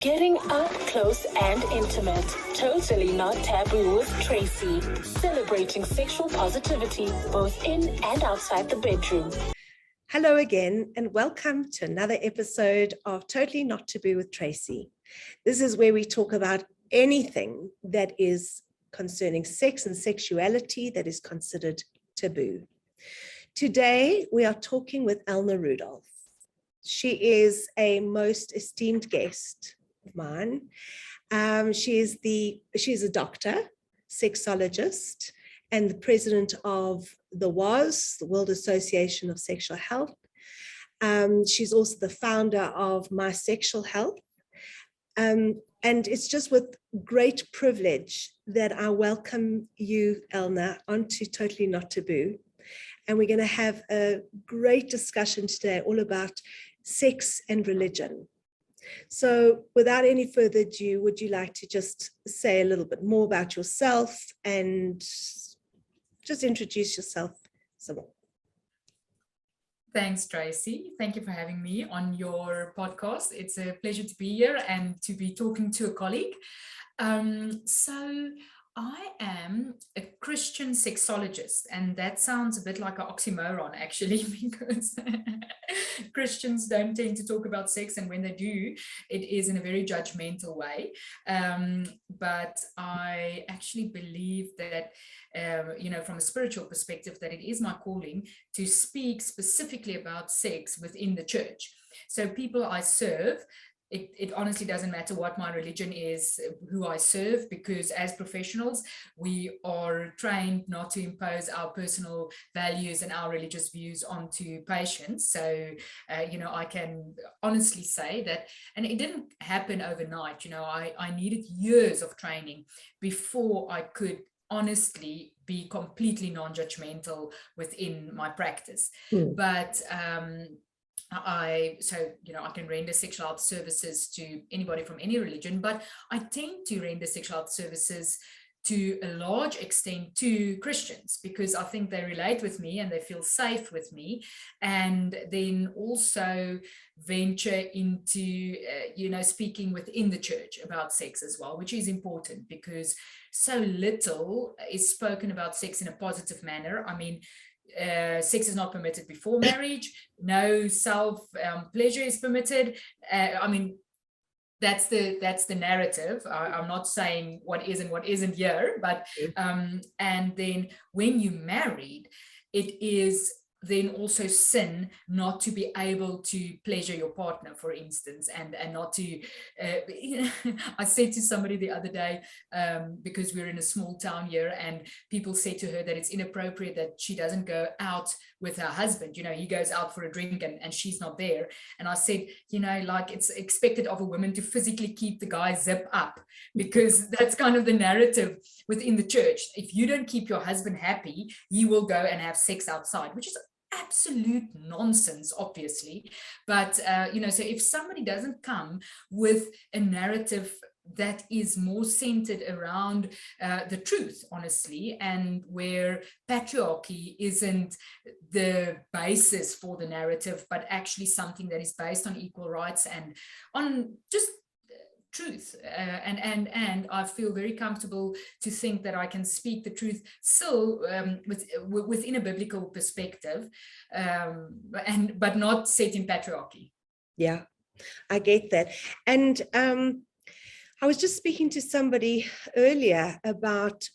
Getting up close and intimate. Totally not taboo with Tracy. Celebrating sexual positivity both in and outside the bedroom. Hello again, and welcome to another episode of Totally Not Taboo with Tracy. This is where we talk about anything that is concerning sex and sexuality that is considered taboo. Today, we are talking with Elna Rudolph. She is a most esteemed guest of mine. She is a doctor, sexologist, and the president of the World Association of Sexual Health. She's also the founder of My Sexual Health. And it's just with great privilege that I welcome you, Elna, onto Totally Not Taboo. And we're going to have a great discussion today all about sex and religion. So without any further ado, would you like to just say a little bit more about yourself and just introduce yourself some more? Thanks, Tracy. Thank you for having me on your podcast. It's a pleasure to be here and to be talking to a colleague. So I am a Christian sexologist, and that sounds a bit like an oxymoron, actually, because Christians don't tend to talk about sex, and when they do, it is in a very judgmental way. But I actually believe that, from a spiritual perspective, that it is my calling to speak specifically about sex within the church. So people I serve, it honestly doesn't matter what my religion is, who I serve, because as professionals, we are trained not to impose our personal values and our religious views onto patients. So, I can honestly say that, and it didn't happen overnight. I needed years of training before I could honestly be completely non-judgmental within my practice. But I can render sexual health services to anybody from any religion, but I tend to render sexual health services to a large extent to Christians, because I think they relate with me and they feel safe with me, and then also venture into speaking within the church about sex as well, which is important because so little is spoken about sex in a positive manner. I mean, sex is not permitted before marriage. No self pleasure is permitted. That's the narrative. I'm not saying what is and what isn't here, but and then when you're married, it is then also sin not to be able to pleasure your partner, for instance, and not to, I said to somebody the other day, because we're in a small town here, and people said to her that it's inappropriate that she doesn't go out with her husband. He goes out for a drink and she's not there. And I said, like, it's expected of a woman to physically keep the guy zip up, because that's kind of the narrative within the church. If you don't keep your husband happy, he will go and have sex outside, which is absolute nonsense, obviously. But so if somebody doesn't come with a narrative that is more centered around the truth, honestly, and where patriarchy isn't the basis for the narrative, but actually something that is based on equal rights and on just truth, and I feel very comfortable to think that I can speak the truth still within a biblical perspective, but not set in patriarchy. Yeah, I get that. And I was just speaking to somebody earlier about,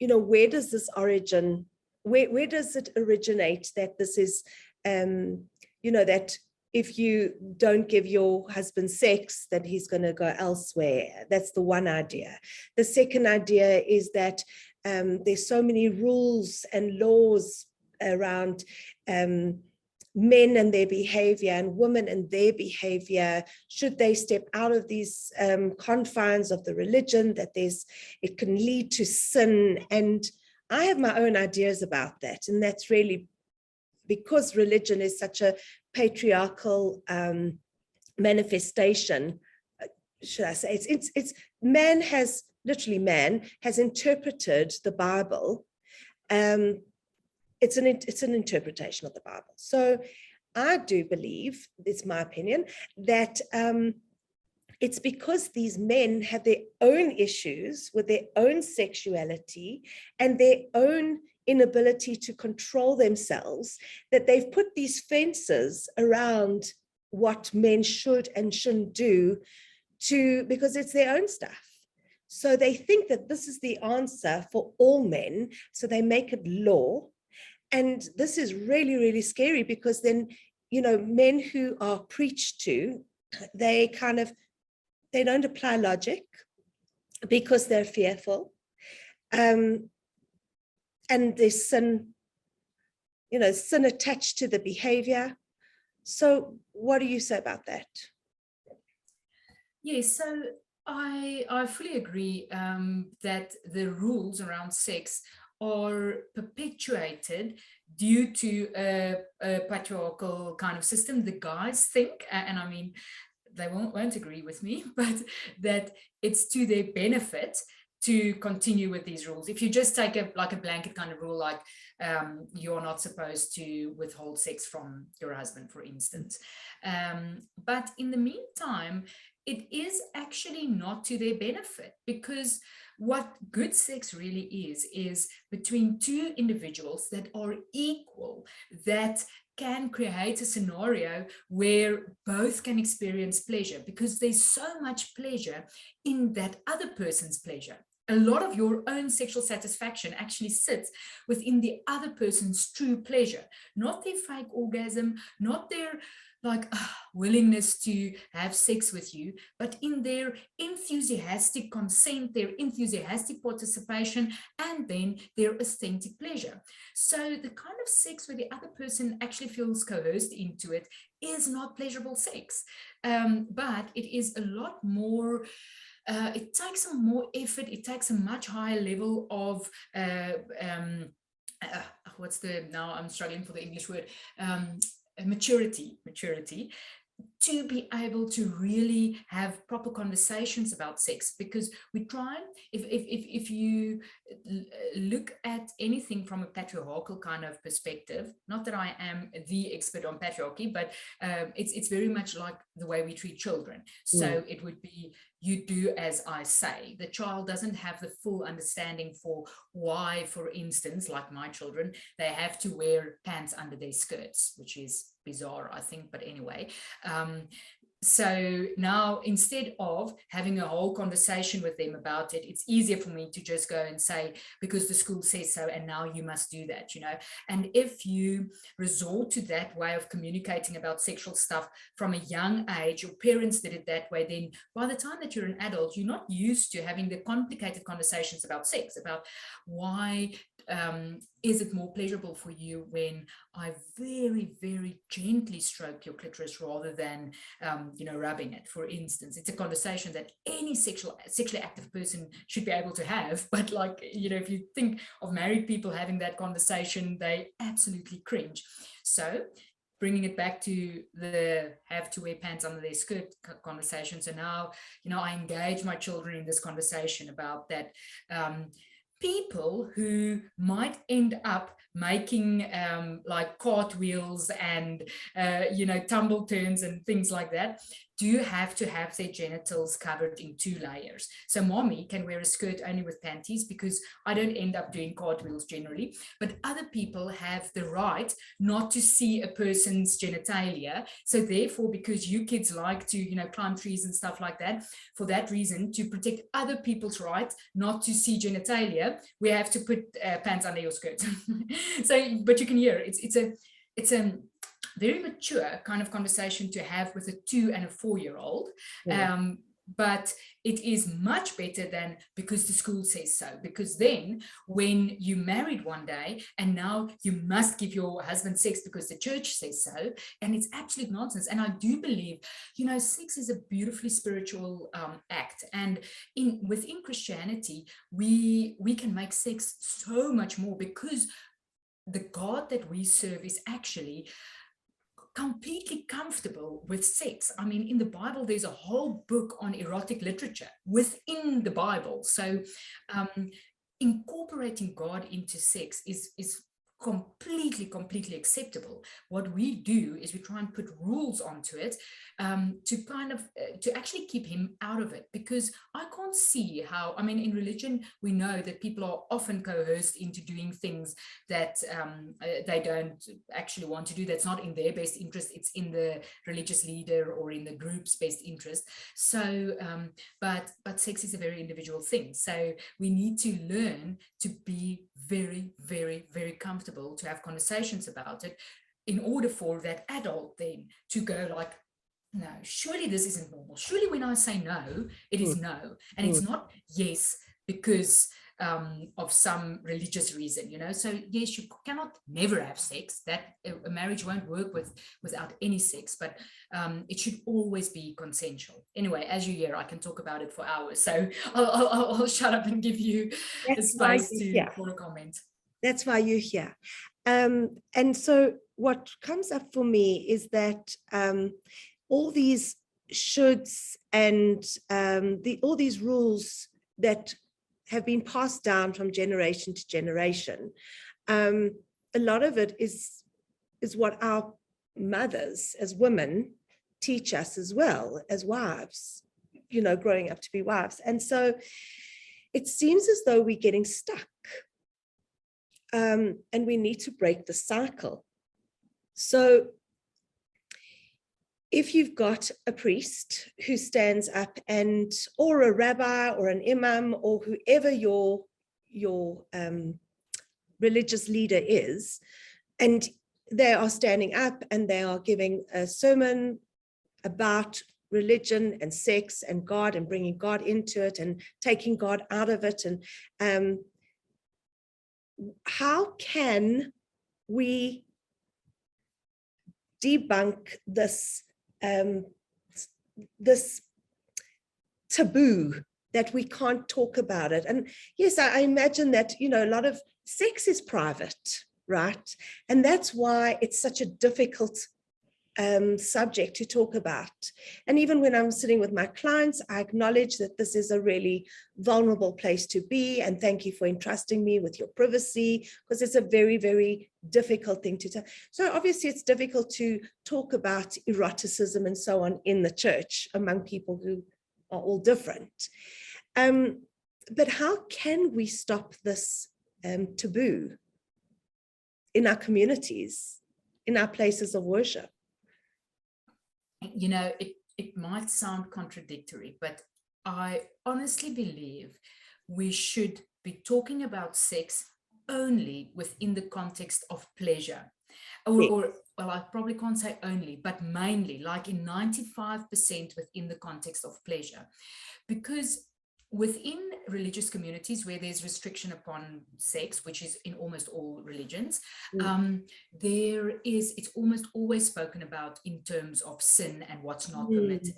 where does this origin, where does it originate that this is, that if you don't give your husband sex, that he's going to go elsewhere. That's the one idea. The second idea is that there's so many rules and laws around men and their behavior and women and their behavior. Should they step out of these confines of the religion, that it can lead to sin. And I have my own ideas about that. And that's really because religion is such a patriarchal manifestation, should I say, it's man has interpreted the Bible. It's an interpretation of the Bible. So I do believe, it's my opinion, that it's because these men have their own issues with their own sexuality and their own inability to control themselves, that they've put these fences around what men should and shouldn't do, because it's their own stuff. So they think that this is the answer for all men, so they make it law. And this is really, really scary, because then, men who are preached to, they don't apply logic because they're fearful. And there's sin attached to the behavior. So what do you say about that? Yes, so I fully agree that the rules around sex are perpetuated due to a patriarchal kind of system. The guys think, and I mean, they won't agree with me, but that it's to their benefit to continue with these rules. If you just take a blanket kind of rule, like you're not supposed to withhold sex from your husband, for instance. But in the meantime, it is actually not to their benefit, because what good sex really is between two individuals that are equal, that can create a scenario where both can experience pleasure, because there's so much pleasure in that other person's pleasure. A lot of your own sexual satisfaction actually sits within the other person's true pleasure, not their fake orgasm, not their willingness to have sex with you, but in their enthusiastic consent, their enthusiastic participation, and then their authentic pleasure. So the kind of sex where the other person actually feels coerced into it is not pleasurable sex, but it is a lot more. It takes some more effort. It takes a much higher level of now I'm struggling for the English word. Maturity to be able to really have proper conversations about sex, because we try, if you look at anything from a patriarchal kind of perspective, not that I am the expert on patriarchy, but it's very much like the way we treat children. So it would be, you do as I say. The child doesn't have the full understanding for why, for instance, like my children, they have to wear pants under their skirts, which is bizarre, I think, but anyway. So now, instead of having a whole conversation with them about it, it's easier for me to just go and say, because the school says so, and now you must do that, And if you resort to that way of communicating about sexual stuff from a young age, your parents did it that way, then by the time that you're an adult, you're not used to having the complicated conversations about sex, about why is it more pleasurable for you when I very, very gently stroke your clitoris rather than, rubbing it, for instance. It's a conversation that any sexually active person should be able to have. But if you think of married people having that conversation, they absolutely cringe. So bringing it back to the have to wear pants under their skirt conversation. So now, I engage my children in this conversation about that. People who might end up making cartwheels and tumble turns and things like that do have to have their genitals covered in 2 layers. So mommy can wear a skirt only with panties, because I don't end up doing cartwheels generally, but other people have the right not to see a person's genitalia. So therefore, because you kids like to climb trees and stuff like that, for that reason, to protect other people's right not to see genitalia, we have to put pants under your skirt. So, but you can hear it's a very mature kind of conversation to have with a 2 and a 4-year-old. But it is much better than because the school says so, because then when you married one day and now you must give your husband sex because the church says so, and it's absolute nonsense. And I do believe, sex is a beautifully spiritual act, and within Christianity we can make sex so much more, because the God that we serve is actually completely comfortable with sex. I mean, in the Bible, there's a whole book on erotic literature within the Bible. So incorporating God into sex is completely acceptable. What we do is we try and put rules onto it, to kind of to actually keep him out of it, because I can't see how, I mean, in religion we know that people are often coerced into doing things that they don't actually want to do. That's not in their best interest, it's in the religious leader or in the group's best interest. So but sex is a very individual thing, so we need to learn to be very comfortable to have conversations about it, in order for that adult then to go like, no, surely this isn't normal. Surely when I say no, it is no. And it's not yes because of some religious reason, you know. So yes, you cannot never have sex. That a marriage won't work without any sex, but it should always be consensual. Anyway, as you hear, I can talk about it for hours. So I'll shut up and give you a space for a comment. That's why you're here. And so what comes up for me is that all these shoulds and all these rules that have been passed down from generation to generation, a lot of it is what our mothers as women teach us as well as wives, you know, growing up to be wives. And so it seems as though we're getting stuck, and we need to break the cycle. So if you've got a priest who stands up and, or a rabbi or an imam or whoever your religious leader is, and they are standing up and they are giving a sermon about religion and sex and God and bringing God into it and taking God out of it, and how can we debunk this this taboo that we can't talk about it? And yes, I imagine that, you know, a lot of sex is private, right? And that's why it's such a difficult subject to talk about. And even when I'm sitting with my clients, I acknowledge that this is a really vulnerable place to be, and thank you for entrusting me with your privacy, because it's a very difficult thing to tell. So obviously it's difficult to talk about eroticism and so on in the church among people who are all different. But how can we stop this taboo in our communities, in our places of worship? You know, it might sound contradictory, but I honestly believe we should be talking about sex only within the context of pleasure. Or well, I probably can't say only, but mainly, like in 95% within the context of pleasure. Because within religious communities where there's restriction upon sex, which is in almost all religions, it's almost always spoken about in terms of sin and what's not permitted.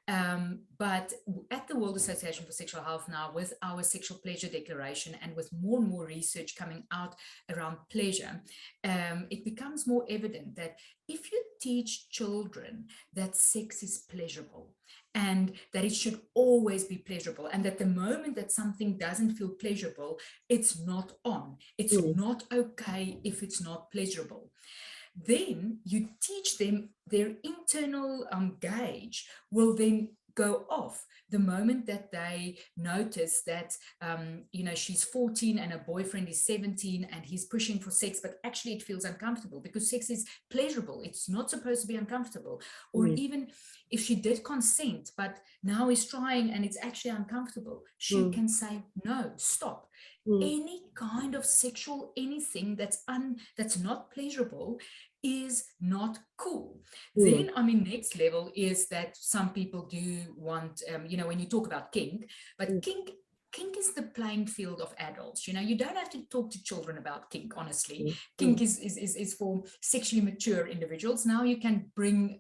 But at the World Association for Sexual Health now, with our sexual pleasure declaration and with more and more research coming out around pleasure, it becomes more evident that if you teach children that sex is pleasurable and that it should always be pleasurable, and that the moment that something doesn't feel pleasurable, it's not on. It's not okay if it's not pleasurable. Then you teach them their internal gauge will then go off the moment that they notice that, you know, she's 14 and her boyfriend is 17 and he's pushing for sex, but actually it feels uncomfortable because sex is pleasurable. It's not supposed to be uncomfortable. Or even if she did consent, but now is trying and it's actually uncomfortable, she can say, no, stop. Any kind of sexual anything that's not pleasurable is not cool. Then, I mean, next level is that some people do want, you know, when you talk about kink, but kink is the playing field of adults. You know, you don't have to talk to children about kink, honestly. Kink is for sexually mature individuals. Now you can bring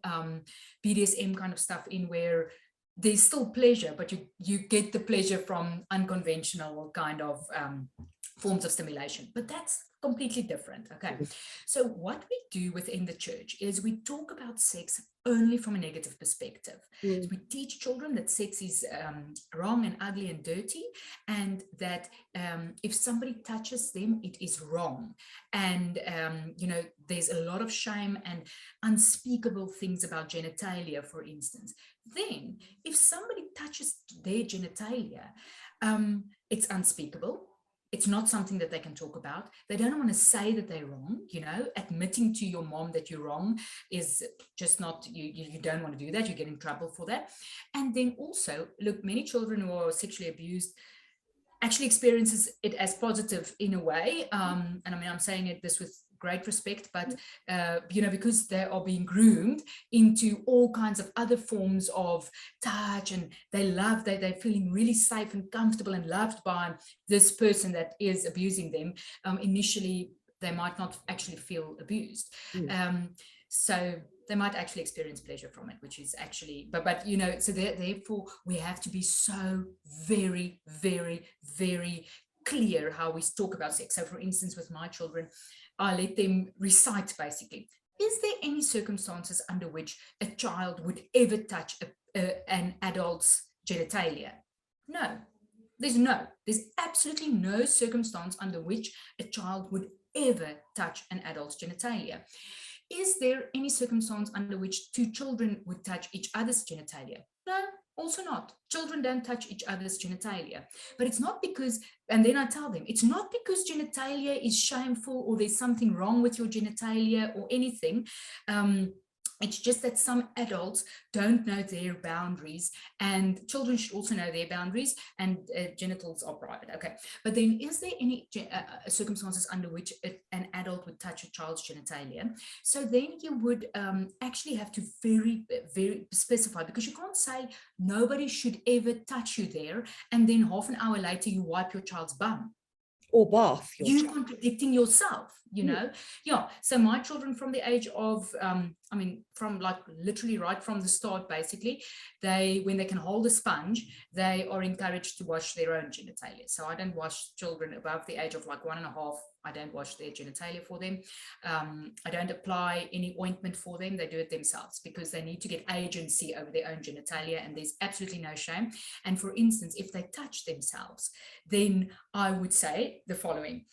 BDSM kind of stuff in where there's still pleasure, but you get the pleasure from unconventional kind of forms of stimulation. But that's completely different. Okay. So what we do within the church is we talk about sex only from a negative perspective. Mm. So we teach children that sex is wrong and ugly and dirty, and that if somebody touches them, it is wrong. And, there's a lot of shame and unspeakable things about genitalia, for instance. Then, if somebody touches their genitalia, it's unspeakable. It's not something that they can talk about. They don't want to say that they're wrong. Admitting to your mom that you're wrong is just not, you don't want to do that. You get in trouble for that. And then also, look, many children who are sexually abused actually experiences it as positive in a way. And I mean, I'm saying this with great respect, but because they are being groomed into all kinds of other forms of touch, and they're feeling really safe and comfortable and loved by this person that is abusing them. Initially, they might not actually feel abused. So they might actually experience pleasure from it, which is actually, so therefore we have to be so very, very, very clear how we talk about sex. So for instance, with my children, I let them recite basically, is there any circumstances under which a child would ever touch an adult's genitalia? No, there's absolutely no circumstance under which a child would ever touch an adult's genitalia. Is there any circumstance under which two children would touch each other's genitalia? No, also not. Children don't touch each other's genitalia. But it's not because, and then I tell them, it's not because genitalia is shameful or there's something wrong with your genitalia or anything. It's just that some adults don't know their boundaries, and children should also know their boundaries, and genitals are private. Okay, but then is there any circumstances under which an adult would touch a child's genitalia? So then you would actually have to very, very specify, because you can't say nobody should ever touch you there, and then half an hour later you wipe your child's bum. Or bath. You're contradicting yourself, Yeah. So my children from the age of, from like literally right from the start, basically, when they can hold a sponge, they are encouraged to wash their own genitalia. So I don't wash children above the age of like 1.5. I don't wash their genitalia for them. I don't apply any ointment for them. They do it themselves because they need to get agency over their own genitalia, and there's absolutely no shame. And for instance, if they touch themselves, then I would say the following.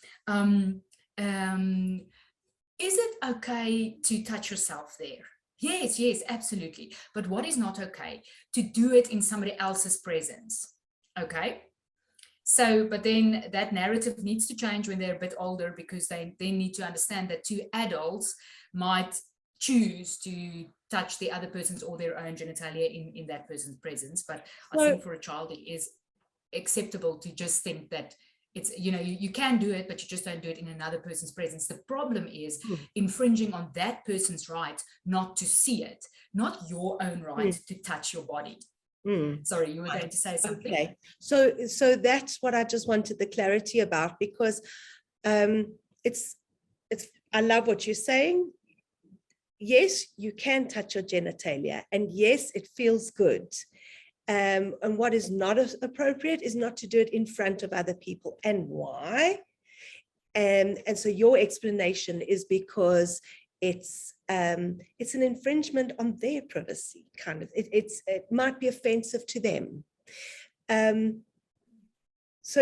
Is it okay to touch yourself there? Yes, absolutely. But what is not okay? To do it in somebody else's presence. Okay? So, but then that narrative needs to change when they're a bit older, because they need to understand that two adults might choose to touch the other person's or their own genitalia in that person's presence. But I think for a child, it is acceptable to just think that it's, you can do it, but you just don't do it in another person's presence. The problem is infringing on that person's right not to see it, not your own right to touch your body. Sorry, you were going to say something. Okay, so that's what I just wanted the clarity about, because it's I love what you're saying. Yes, you can touch your genitalia, and yes, it feels good. And what is not appropriate is not to do it in front of other people. And why? And so your explanation is because it's an infringement on their privacy, kind of. It might be offensive to them. So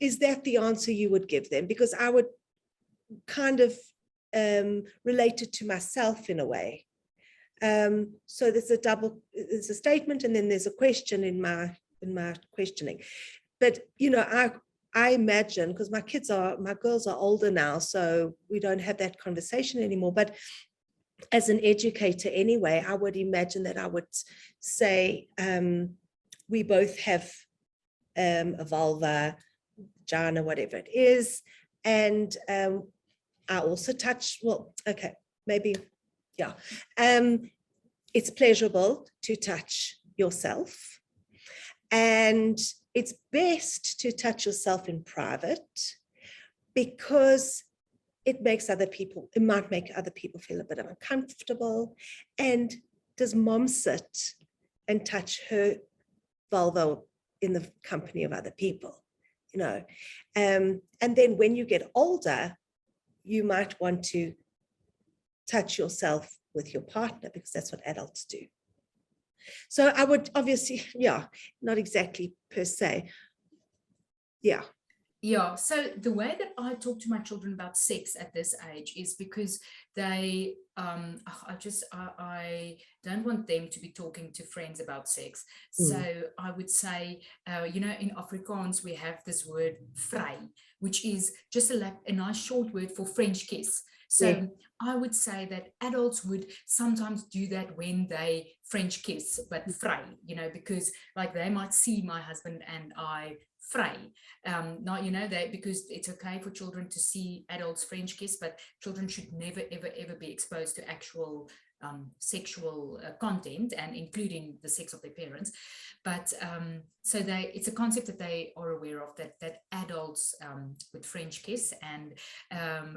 is that the answer you would give them? Because I would kind of relate it to myself in a way. So there's a statement, and then there's a question in my questioning. But I imagine, because my girls are older now, so we don't have that conversation anymore. But as an educator anyway, I would imagine that I would say, we both have a vulva, vagina, whatever it is. And I also touch, yeah. It's pleasurable to touch yourself, and it's best to touch yourself in private, because it might make other people feel a bit uncomfortable. And does mom sit and touch her vulva in the company of other people? And then when you get older, you might want to touch yourself with your partner, because that's what adults do. So I would obviously, not exactly per se. Yeah, so the way that I talk to my children about sex at this age is because they, I don't want them to be talking to friends about sex. So I would say, in Afrikaans, we have this word vry, which is just a nice short word for French kiss. So I would say that adults would sometimes do that when they French kiss, but vry, because like they might see my husband and I vry. Because it's okay for children to see adults French kiss, but children should never, ever, ever be exposed to actual sexual content, and including the sex of their parents. But so it's a concept that they are aware of, that adults would French kiss. And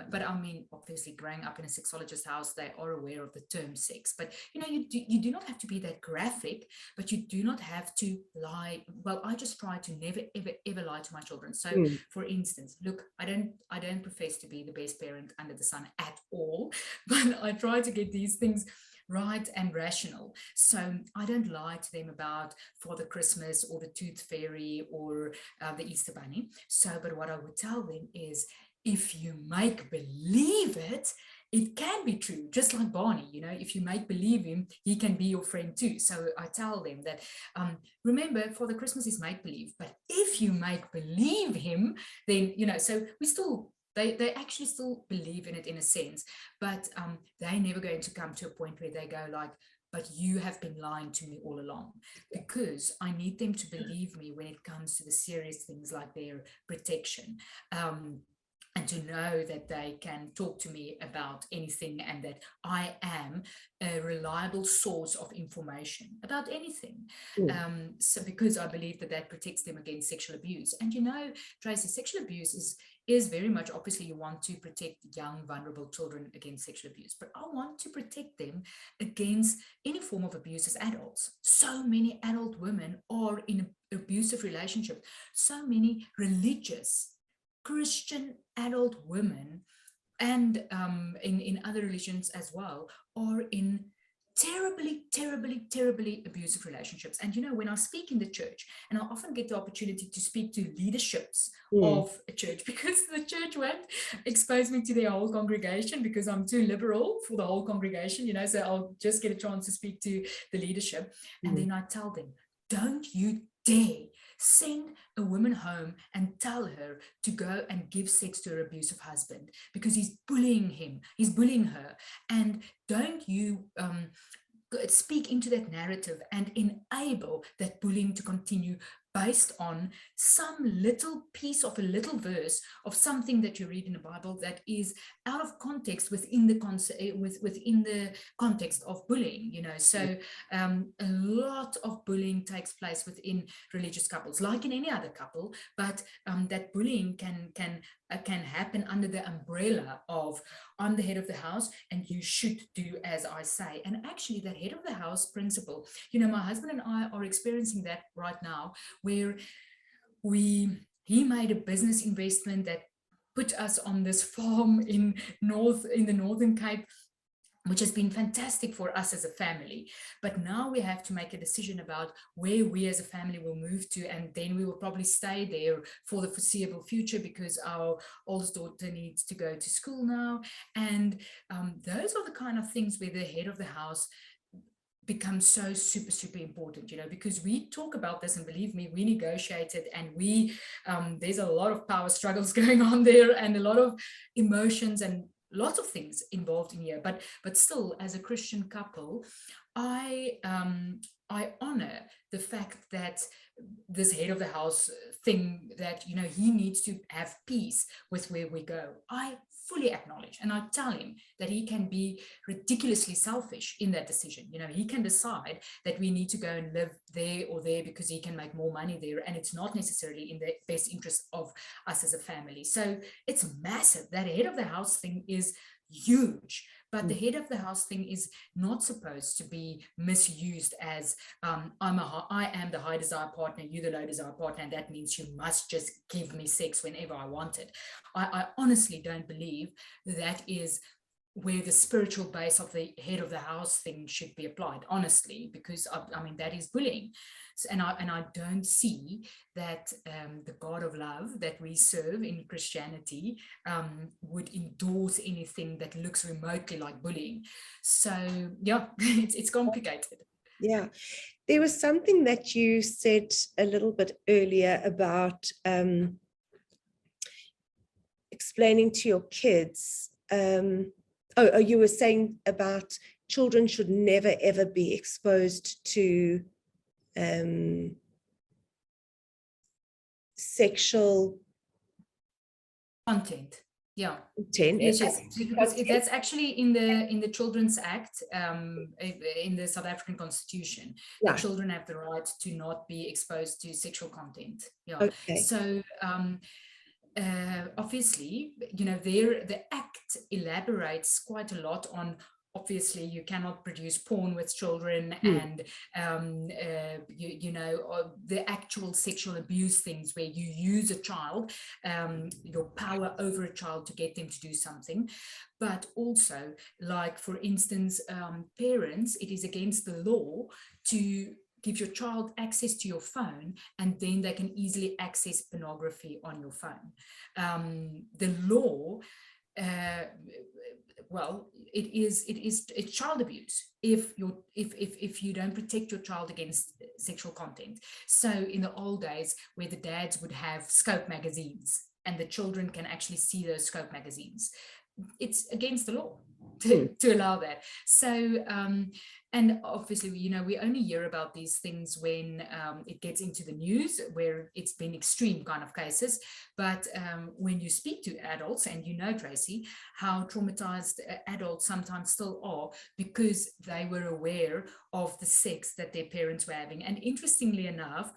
but I mean, obviously, growing up in a sexologist house, they are aware of the term sex. But you do not have to be that graphic, but you do not have to lie. Well, I just try to never, ever, ever lie to my children. So, for instance, look, I don't profess to be the best parent under the sun at all, but I try to get these things right and rational. So I don't lie to them about Father Christmas or the Tooth Fairy or the Easter Bunny. So, but what I would tell them is, if you make believe it, it can be true. Just like Barney, if you make believe him, he can be your friend too. So I tell them that, remember, Father Christmas is make believe, but if you make believe him, then, so we still, they actually still believe in it in a sense, but they're never going to come to a point where they go like, but you have been lying to me all along, because I need them to believe me when it comes to the serious things like their protection. And to know that they can talk to me about anything, and that I am a reliable source of information about anything. So because I believe that protects them against sexual abuse. And Tracy, sexual abuse is very much, obviously, you want to protect young, vulnerable children against sexual abuse, but I want to protect them against any form of abuse as adults. So many adult women are in abusive relationships. So many religious Christian adult women, and in other religions as well, are in terribly, terribly, terribly abusive relationships. And when I speak in the church, and I often get the opportunity to speak to leaderships of a church, because the church won't expose me to their whole congregation because I'm too liberal for the whole congregation, so I'll just get a chance to speak to the leadership. And then I tell them, don't you dare send a woman home and tell her to go and give sex to her abusive husband, because he's bullying her. And don't you speak into that narrative and enable that bullying to continue based on some little piece of a little verse of something that you read in the Bible that is out of context within the context of bullying. So a lot of bullying takes place within religious couples, like in any other couple, but that bullying can happen under the umbrella of, I'm the head of the house and you should do as I say. And actually, that head of the house principle, my husband and I are experiencing that right now, where he made a business investment that put us on this farm in the Northern Cape, which has been fantastic for us as a family. But now we have to make a decision about where we as a family will move to, and then we will probably stay there for the foreseeable future, because our oldest daughter needs to go to school now. And those are the kind of things where the head of the house becomes so super, super important, because we talk about this, and believe me, we negotiated, and there's a lot of power struggles going on there, and a lot of emotions and lots of things involved in here. But still, as a Christian couple, I honor the fact that this head of the house thing, that he needs to have peace with where we go, I fully acknowledge. And I tell him that he can be ridiculously selfish in that decision. He can decide that we need to go and live there or there because he can make more money there, and it's not necessarily in the best interest of us as a family. So it's massive. That head of the house thing is huge, but the head of the house thing is not supposed to be misused as I am the high desire partner, you the low desire partner, and that means you must just give me sex whenever I want it. I honestly don't believe that is where the spiritual base of the head of the house thing should be applied, honestly, because I mean, that is bullying. So, and I don't see that the God of love that we serve in Christianity would endorse anything that looks remotely like bullying. So yeah, it's complicated. Yeah. There was something that you said a little bit earlier about explaining to your kids. You were saying about children should never, ever be exposed to sexual content. Yeah. content. Yes, because that's actually in the Children's Act, in the South African Constitution, Right. that children have the right to not be exposed to sexual content. Yeah. Okay. So obviously, you know, the Act elaborates quite a lot on. Obviously, you cannot produce porn with children, and you know, the actual sexual abuse things where you use a child, your power over a child to get them to do something. But also, like for instance, parents, it is against the law to give your child access to your phone, and then they can easily access pornography on your phone. The law, well, it's child abuse if you don't protect your child against sexual content. So in the old days, where the dads would have Scope magazines and the children can actually see those Scope magazines, it's against the law to allow that. So and obviously, you know, we only hear about these things when it gets into the news, where it's been extreme kind of cases. But when you speak to adults, and you know, Tracy, how traumatized adults sometimes still are because they were aware of the sex that their parents were having. And interestingly enough,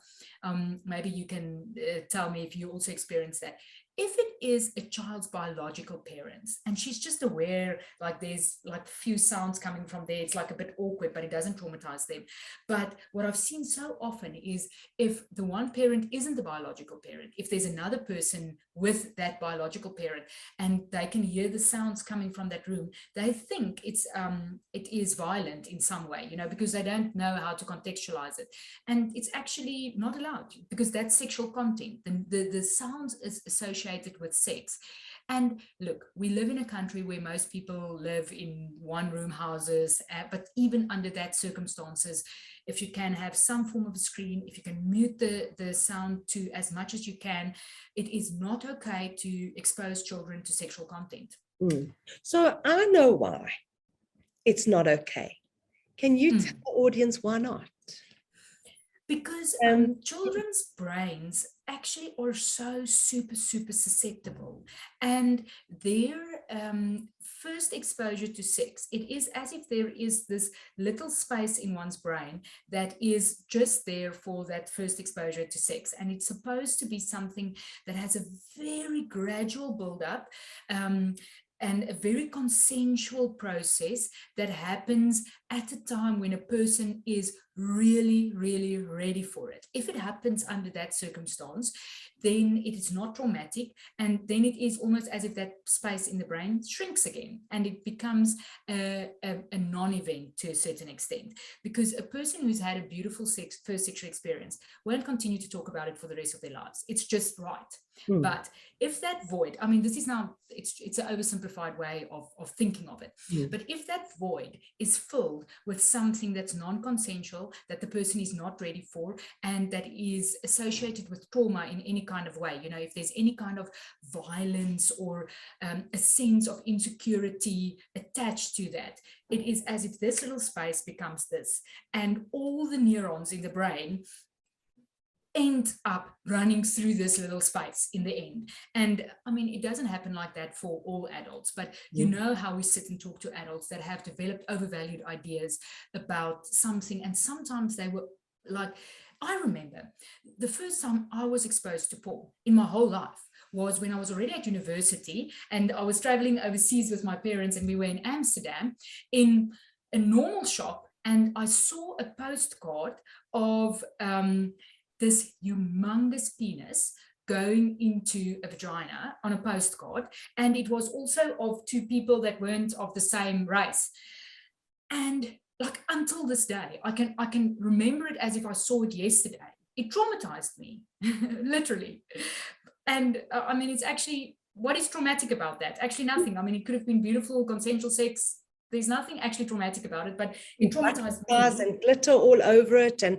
maybe you can tell me if you also experience that. If it is a child's biological parents and she's just aware, like there's like few sounds coming from there, it's like a bit awkward, but it doesn't traumatize them. But what I've seen so often is if the one parent isn't the biological parent, if there's another person with that biological parent and they can hear the sounds coming from that room, they think it is violent in some way, you know, because they don't know how to contextualize it. And it's actually not allowed, because that's sexual content. The sounds is associated with sex. And look, we live in a country where most people live in one-room houses, but even under that circumstances, if you can have some form of a screen, if you can mute the sound to as much as you can, it is not okay to expose children to sexual content. So I know why it's not okay. Can you tell the audience why not? Because children's brains actually are so super susceptible, and their first exposure to sex, it is as if there is this little space in one's brain that is just there for that first exposure to sex, and it's supposed to be something that has a very gradual build-up and a very consensual process that happens at a time when a person is really ready for it. If it happens under that circumstance, then it is not traumatic, and then it is almost as if that space in the brain shrinks again, and it becomes a non-event to a certain extent, because a person who's had a beautiful first sexual experience won't continue to talk about it for the rest of their lives. It's just right. But if that void, I mean, this is now, it's an oversimplified way of thinking of it. But if that void is filled with something that's non-consensual, that the person is not ready for, and that is associated with trauma in any kind of way, you know, if there's any kind of violence or a sense of insecurity attached to that, it is as if this little space becomes this, and all the neurons in the brain end up running through this little space in the end. And I mean, it doesn't happen like that for all adults, but you know how we sit and talk to adults that have developed overvalued ideas about something, and sometimes they were like, I remember the first time I was exposed to porn in my whole life was when I was already at university, and I was traveling overseas with my parents, and we were in Amsterdam in a normal shop, and I saw a postcard of this humongous penis going into a vagina on a postcard, and it was also of two people that weren't of the same race. And like until this day, I can remember it as if I saw it yesterday. It traumatized me, literally. And I mean, it's actually, what is traumatic about that? Actually, nothing. I mean, it could have been beautiful, consensual sex. There's nothing actually traumatic about it, but it traumatized me. And glitter all over it, and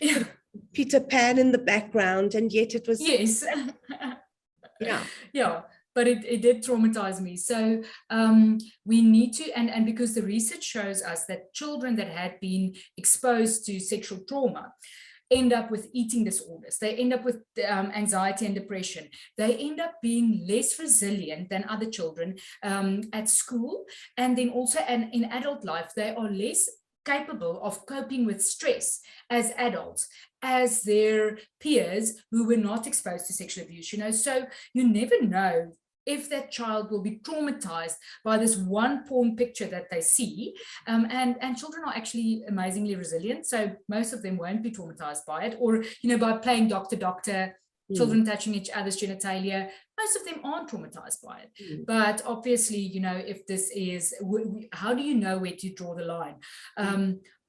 Yeah. Peter Pan in the background, and yet it was Yes. Yeah, but it did traumatize me. So we need to, and because the research shows us that children that had been exposed to sexual trauma end up with eating disorders, they end up with anxiety and depression, they end up being less resilient than other children at school, and then also in adult life, they are less capable of coping with stress as adults as their peers who were not exposed to sexual abuse, so you never know if that child will be traumatized by this one porn picture that they see. And children are actually amazingly resilient, so most of them won't be traumatized by it, or by playing doctor, children touching each other's genitalia, most of them aren't traumatized by it. But obviously, if this is, how do you know where to draw the line?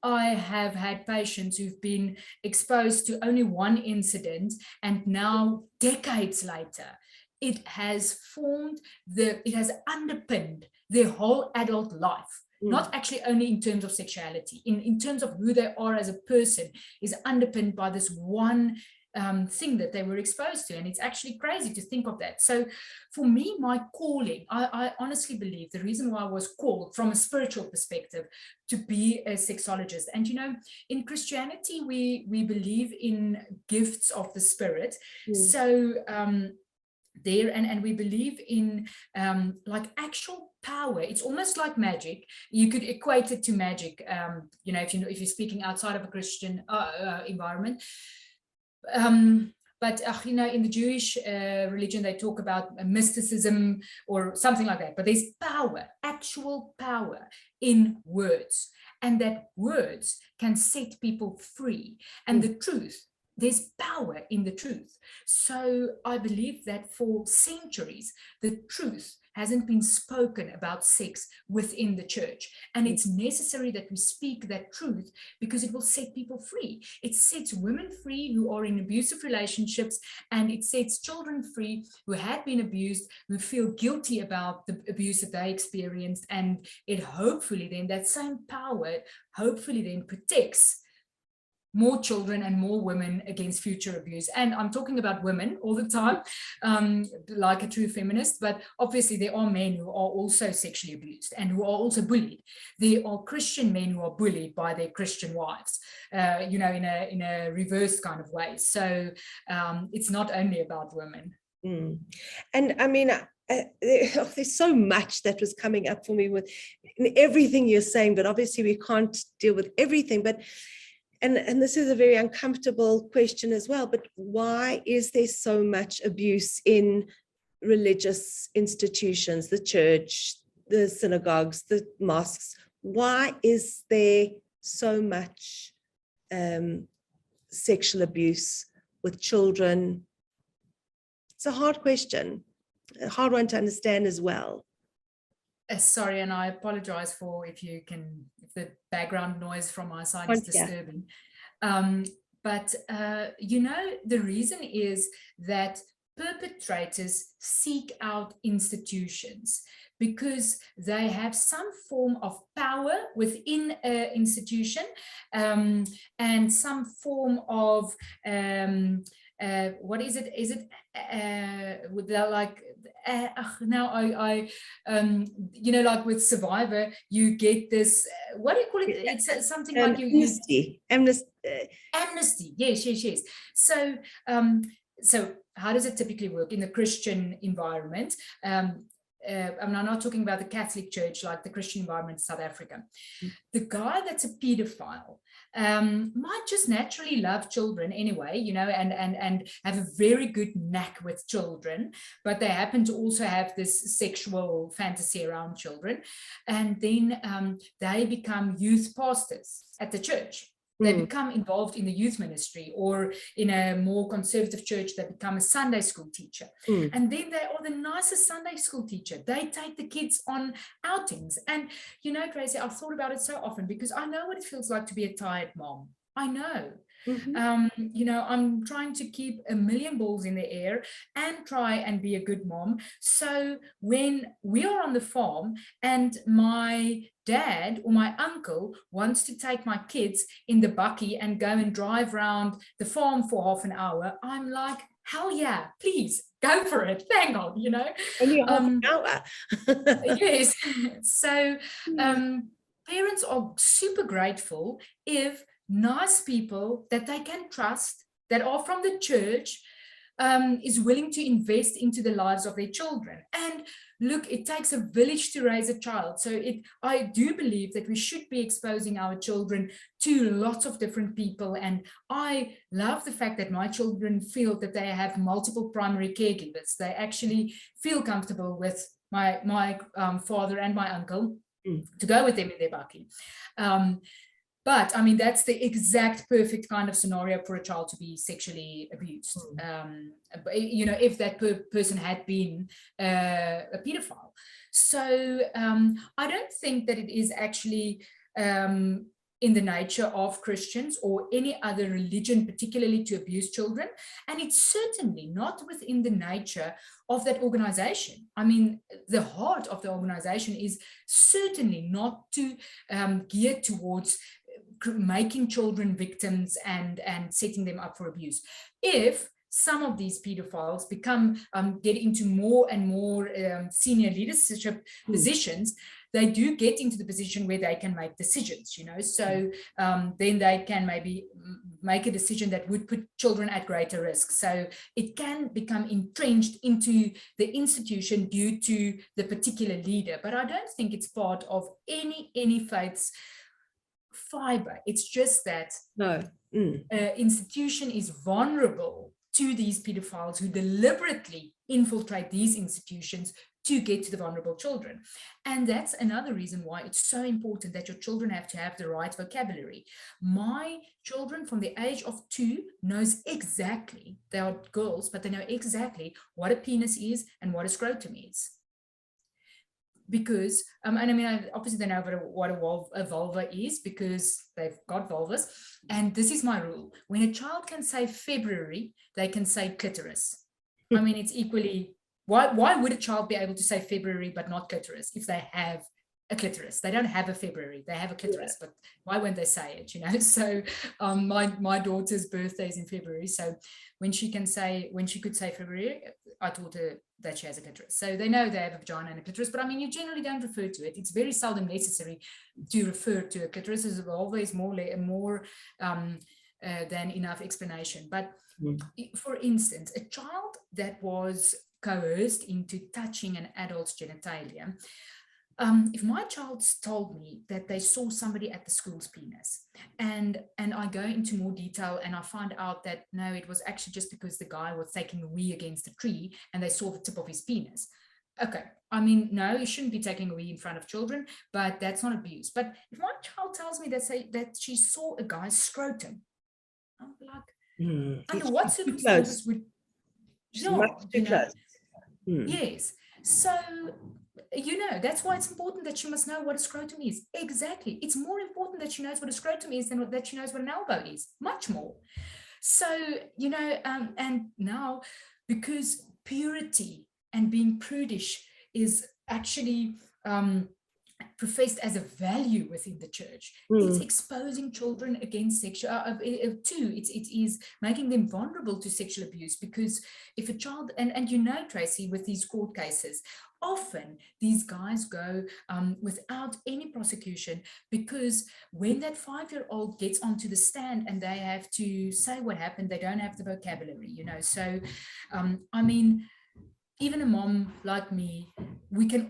I have had patients who've been exposed to only one incident, and now decades later, it has underpinned their whole adult life. Not actually only in terms of sexuality, in terms of who they are as a person, is underpinned by this one thing that they were exposed to. And it's actually crazy to think of that. So for me, my calling, I honestly believe the reason why I was called from a spiritual perspective to be a sexologist. And in Christianity, we believe in gifts of the Spirit. So there, and we believe in like actual power. It's almost like magic. You could equate it to magic, if you're speaking outside of a Christian environment. But in the Jewish religion, they talk about mysticism or something like that. But there's power, actual power in words, and that words can set people free. And the truth, there's power in the truth. So I believe that for centuries, the truth hasn't been spoken about sex within the church. And it's necessary that we speak that truth, because it will set people free. It sets women free who are in abusive relationships, and it sets children free who had been abused, who feel guilty about the abuse that they experienced. And it hopefully then, that same power hopefully then protects more children and more women against future abuse. And I'm talking about women all the time, like a true feminist, but obviously there are men who are also sexually abused and who are also bullied. There are Christian men who are bullied by their Christian wives, in a reverse kind of way. So it's not only about women. And I mean, there's so much that was coming up for me with everything you're saying, but obviously we can't deal with everything. But and this is a very uncomfortable question as well, but why is there so much abuse in religious institutions, the church, the synagogues, the mosques? Why is there so much sexual abuse with children? It's a hard question, a hard one to understand as well. Sorry, and I apologize for if the background noise from my side is disturbing. But the reason is that perpetrators seek out institutions because they have some form of power within an institution, and some form of what is it? Is it like now I like with Survivor, you get this. What do you call it? It's something like amnesty. Yes. So so how does it typically work in the Christian environment? I'm not talking about the Catholic Church, like the Christian environment in South Africa. The guy that's a pedophile might just naturally love children anyway, and have a very good knack with children, but they happen to also have this sexual fantasy around children. And then they become youth pastors at the church. They Mm. become involved in the youth ministry, or in a more conservative church, they become a Sunday school teacher. Mm. And then they are the nicest Sunday school teacher. They take the kids on outings. And, you know, Tracy, I've thought about it so often because I know what it feels like to be a tired mom. I know. You know, I'm trying to keep a million balls in the air and try and be a good mom. So when we are on the farm and my dad or my uncle wants to take my kids in the bucky and go and drive around the farm for half an hour, I'm like, hell yeah, please go for it. Hang on, you know. Only half an hour. Yes. So parents are super grateful if nice people that they can trust, that are from the church, is willing to invest into the lives of their children. And look, it takes a village to raise a child. So I do believe that we should be exposing our children to lots of different people. And I love the fact that my children feel that they have multiple primary caregivers. They actually feel comfortable with my father and my uncle to go with them in their bucky. But I mean, that's the exact perfect kind of scenario for a child to be sexually abused. You know, if that person had been a pedophile. So I don't think that it is actually in the nature of Christians or any other religion, particularly to abuse children. And it's certainly not within the nature of that organization. I mean, the heart of the organization is certainly not to gear towards making children victims and setting them up for abuse. If some of these pedophiles get into more and more senior leadership positions, they do get into the position where they can make decisions, you know. So then they can maybe make a decision that would put children at greater risk. So it can become entrenched into the institution due to the particular leader. But I don't think it's part of any faith's fiber. It's just that institution is vulnerable to these pedophiles who deliberately infiltrate these institutions to get to the vulnerable children. And that's another reason why it's so important that your children have to have the right vocabulary. My children from the age of 2 knows exactly, they are girls, but they know exactly what a penis is and what a scrotum is. Because, and I mean, obviously they know what a vulva is because they've got vulvas. And this is my rule. When a child can say February, they can say clitoris. I mean, it's equally, why would a child be able to say February but not clitoris if they have a clitoris? They don't have a February, they have a clitoris, but why won't they say it, you know? So my daughter's birthday is in February. So when she could say February, I taught her that she has a clitoris. So they know they have a vagina and a clitoris, but I mean, you generally don't refer to it. It's very seldom necessary to refer to a clitoris. As a vulva is more than enough explanation. But for instance, a child that was coerced into touching an adult's genitalia, if my child told me that they saw somebody at the school's penis, and I go into more detail and I find out that no, it was actually just because the guy was taking a wee against a tree and they saw the tip of his penis. Okay, I mean, no, you shouldn't be taking a wee in front of children, but that's not abuse. But if my child tells me that she saw a guy's scrotum, I'm like, under what circumstances would yes. So, you know, that's why it's important that she must know what a scrotum is. Exactly. It's more important that she knows what a scrotum is than that she knows what an elbow is. Much more. So, you know, and now, because purity and being prudish is actually professed as a value within the church, it's exposing children against sexual it is making them vulnerable to sexual abuse. Because if a child, and you know, Tracy, with these court cases, often these guys go without any prosecution, because when that 5-year-old gets onto the stand and they have to say what happened, they don't have the vocabulary, you know. So I mean, even a mom like me,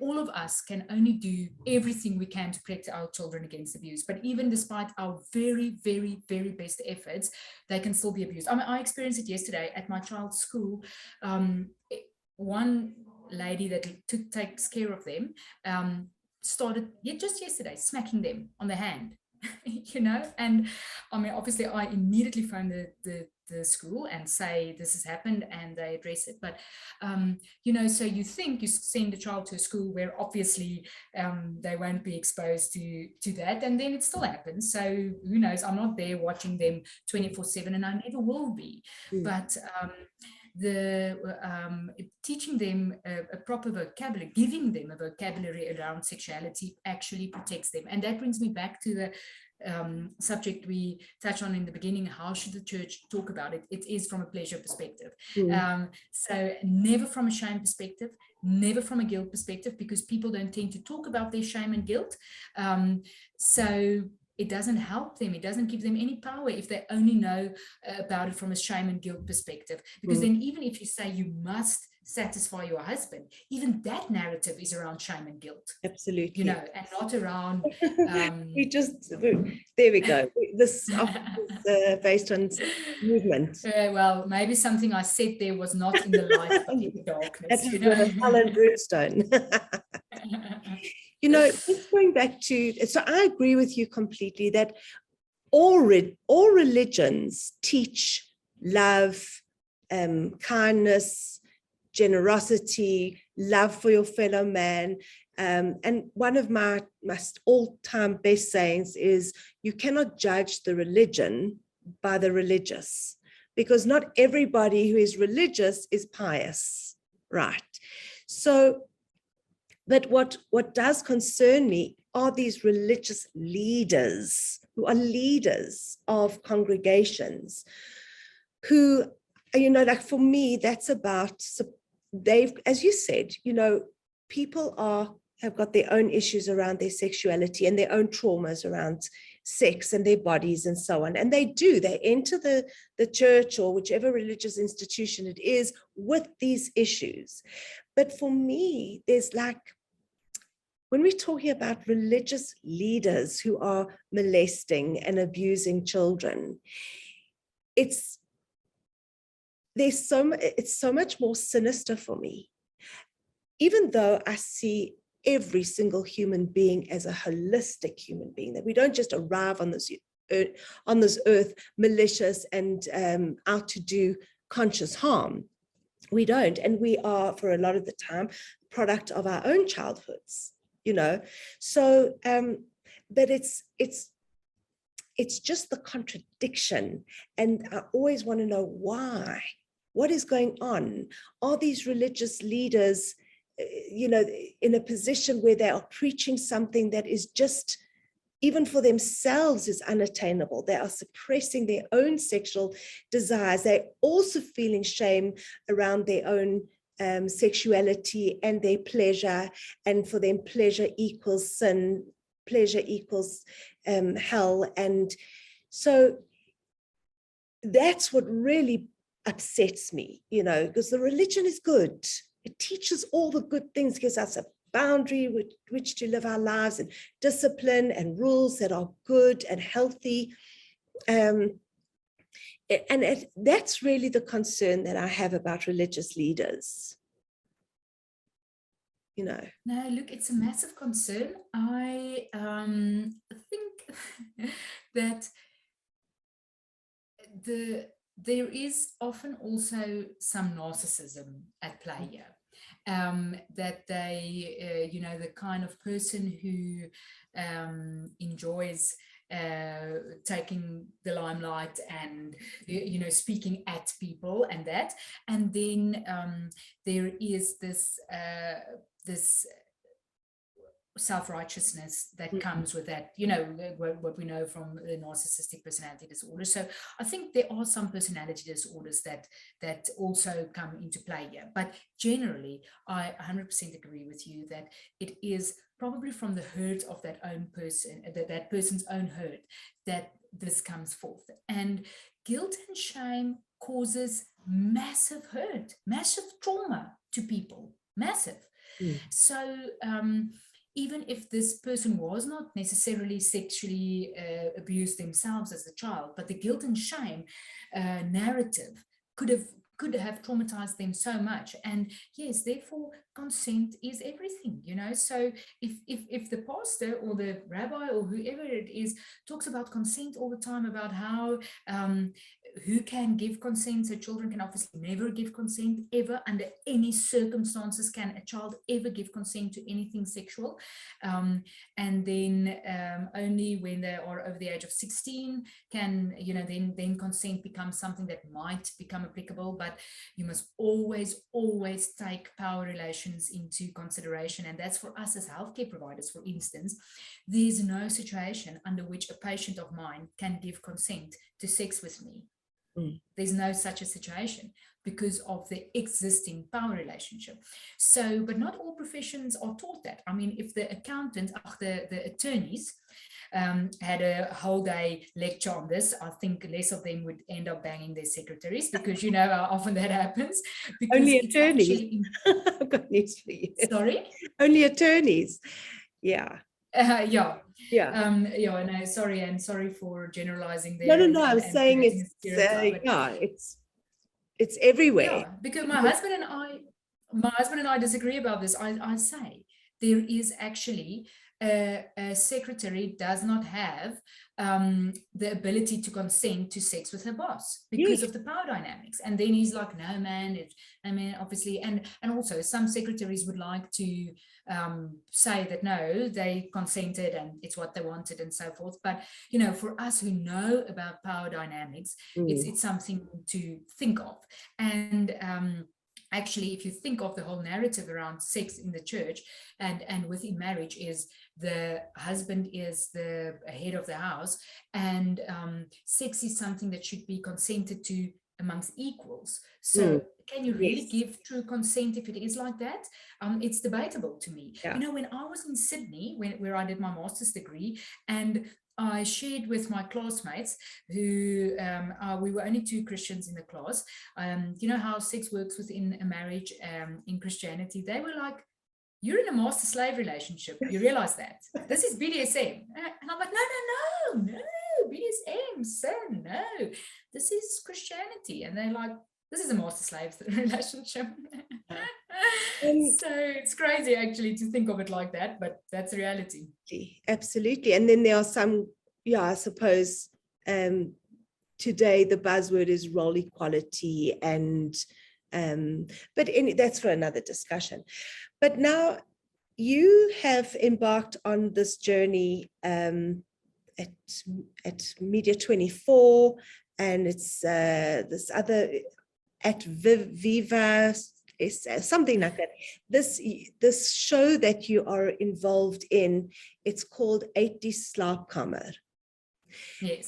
all of us can only do everything we can to protect our children against abuse. But even despite our very, very, very best efforts, they can still be abused. I mean, I experienced it yesterday at my child's school. One lady that takes care of them started just yesterday smacking them on the hand. And I mean, obviously I immediately phone the school and say this has happened, and they address it. But so you think you send a child to a school where obviously they won't be exposed to that, and then it still happens. So who knows? I'm not there watching them 24/7, and I never will be. But teaching them a proper vocabulary, giving them a vocabulary around sexuality actually protects them. And that brings me back to the subject we touched on in the beginning. How should the church talk about it? It is from a pleasure perspective. So never from a shame perspective, never from a guilt perspective, because people don't tend to talk about their shame and guilt. So it doesn't help them. It doesn't give them any power if they only know about it from a shame and guilt perspective. Because then even if you say you must satisfy your husband, even that narrative is around shame and guilt. Absolutely. And not around... there we go. This is based on movement. Well, maybe something I said there was not in the light, but in the darkness. Alan Broodstone. Just going back to, so I agree with you completely that all religions teach love, kindness, generosity, love for your fellow man. And one of my all-time best sayings is, you cannot judge the religion by the religious, because not everybody who is religious is pious, right? So, but what does concern me are these religious leaders who are leaders of congregations who, like for me, that's about, as you said, people have got their own issues around their sexuality and their own traumas around sex and their bodies and so on. And they enter the church or whichever religious institution it is with these issues. But for me, there's when we're talking about religious leaders who are molesting and abusing children, it's so much more sinister for me. Even though I see every single human being as a holistic human being, that we don't just arrive on this earth malicious and out to do conscious harm. We don't, and we are, for a lot of the time, product of our own childhoods. So but it's just the contradiction, and I always want to know why. What is going on? Are these religious leaders in a position where they are preaching something that is just, even for themselves, is unattainable? They are suppressing their own sexual desires. They're also feeling shame around their own sexuality and their pleasure, and for them pleasure equals sin, pleasure equals hell. And so that's what really upsets me, because the religion is good. It teaches all the good things, gives us a boundary with which to live our lives, and discipline and rules that are good and healthy. And that's really the concern that I have about religious leaders. No, look, it's a massive concern. I think that there is often also some narcissism at play here. That they, the kind of person who enjoys taking the limelight and, speaking at people and that. And then there is this self-righteousness that comes with that, what we know from the narcissistic personality disorder. So I think there are some personality disorders that also come into play here. But generally, I 100% agree with you that it is probably from the hurt of that own person, that person's own hurt, that this comes forth. And guilt and shame causes massive hurt, massive trauma to people, massive. So even if this person was not necessarily sexually abused themselves as a child, but the guilt and shame narrative could have could have traumatized them so much. And yes, therefore consent is everything, so if the pastor or the rabbi or whoever it is talks about consent all the time, about how who can give consent, so children can obviously never give consent ever, under any circumstances can a child ever give consent to anything sexual, and then only when they are over the age of 16 can, then consent becomes something that might become applicable. But you must always take power relations into consideration. And that's for us as healthcare providers. For instance, there's no situation under which a patient of mine can give consent to sex with me. There's no such a situation because of the existing power relationship. So, but not all professions are taught that. I mean, if the accountant, the attorneys had a whole day lecture on this, I think less of them would end up banging their secretaries, because you know how often that happens. Because only attorneys. I've got news for you. Sorry? Only attorneys. Yeah. Yeah. Yeah. No, sorry, and sorry for generalizing No, there. I was saying it's everywhere. Yeah, because my husband and I disagree about this. I say there is actually a secretary does not have the ability to consent to sex with her boss because of the power dynamics. And then he's like, no, man, obviously, and also some secretaries would like to say that no, they consented and it's what they wanted and so forth. But for us who know about power dynamics, it's something to think of. And actually, if you think of the whole narrative around sex in the church and within marriage, is the husband is the head of the house, and sex is something that should be consented to amongst equals. So can you really give true consent if it is like that? It's debatable to me. When I was in Sydney, where I did my master's degree, and I shared with my classmates who we were only 2 Christians in the class. You know how sex works within a marriage in Christianity? They were like, you're in a master-slave relationship. You realize that? This is BDSM. And I'm like, no, BDSM, sin, no. This is Christianity. And they're like, this is a master-slave relationship. So it's crazy actually to think of it like that, but that's the reality. Absolutely. And then there are some, I suppose today the buzzword is role equality, and but that's for another discussion. But now you have embarked on this journey at Media 24, and it's this other at Viva, something like that. This show that you are involved in, it's called 80 Slab. Yes.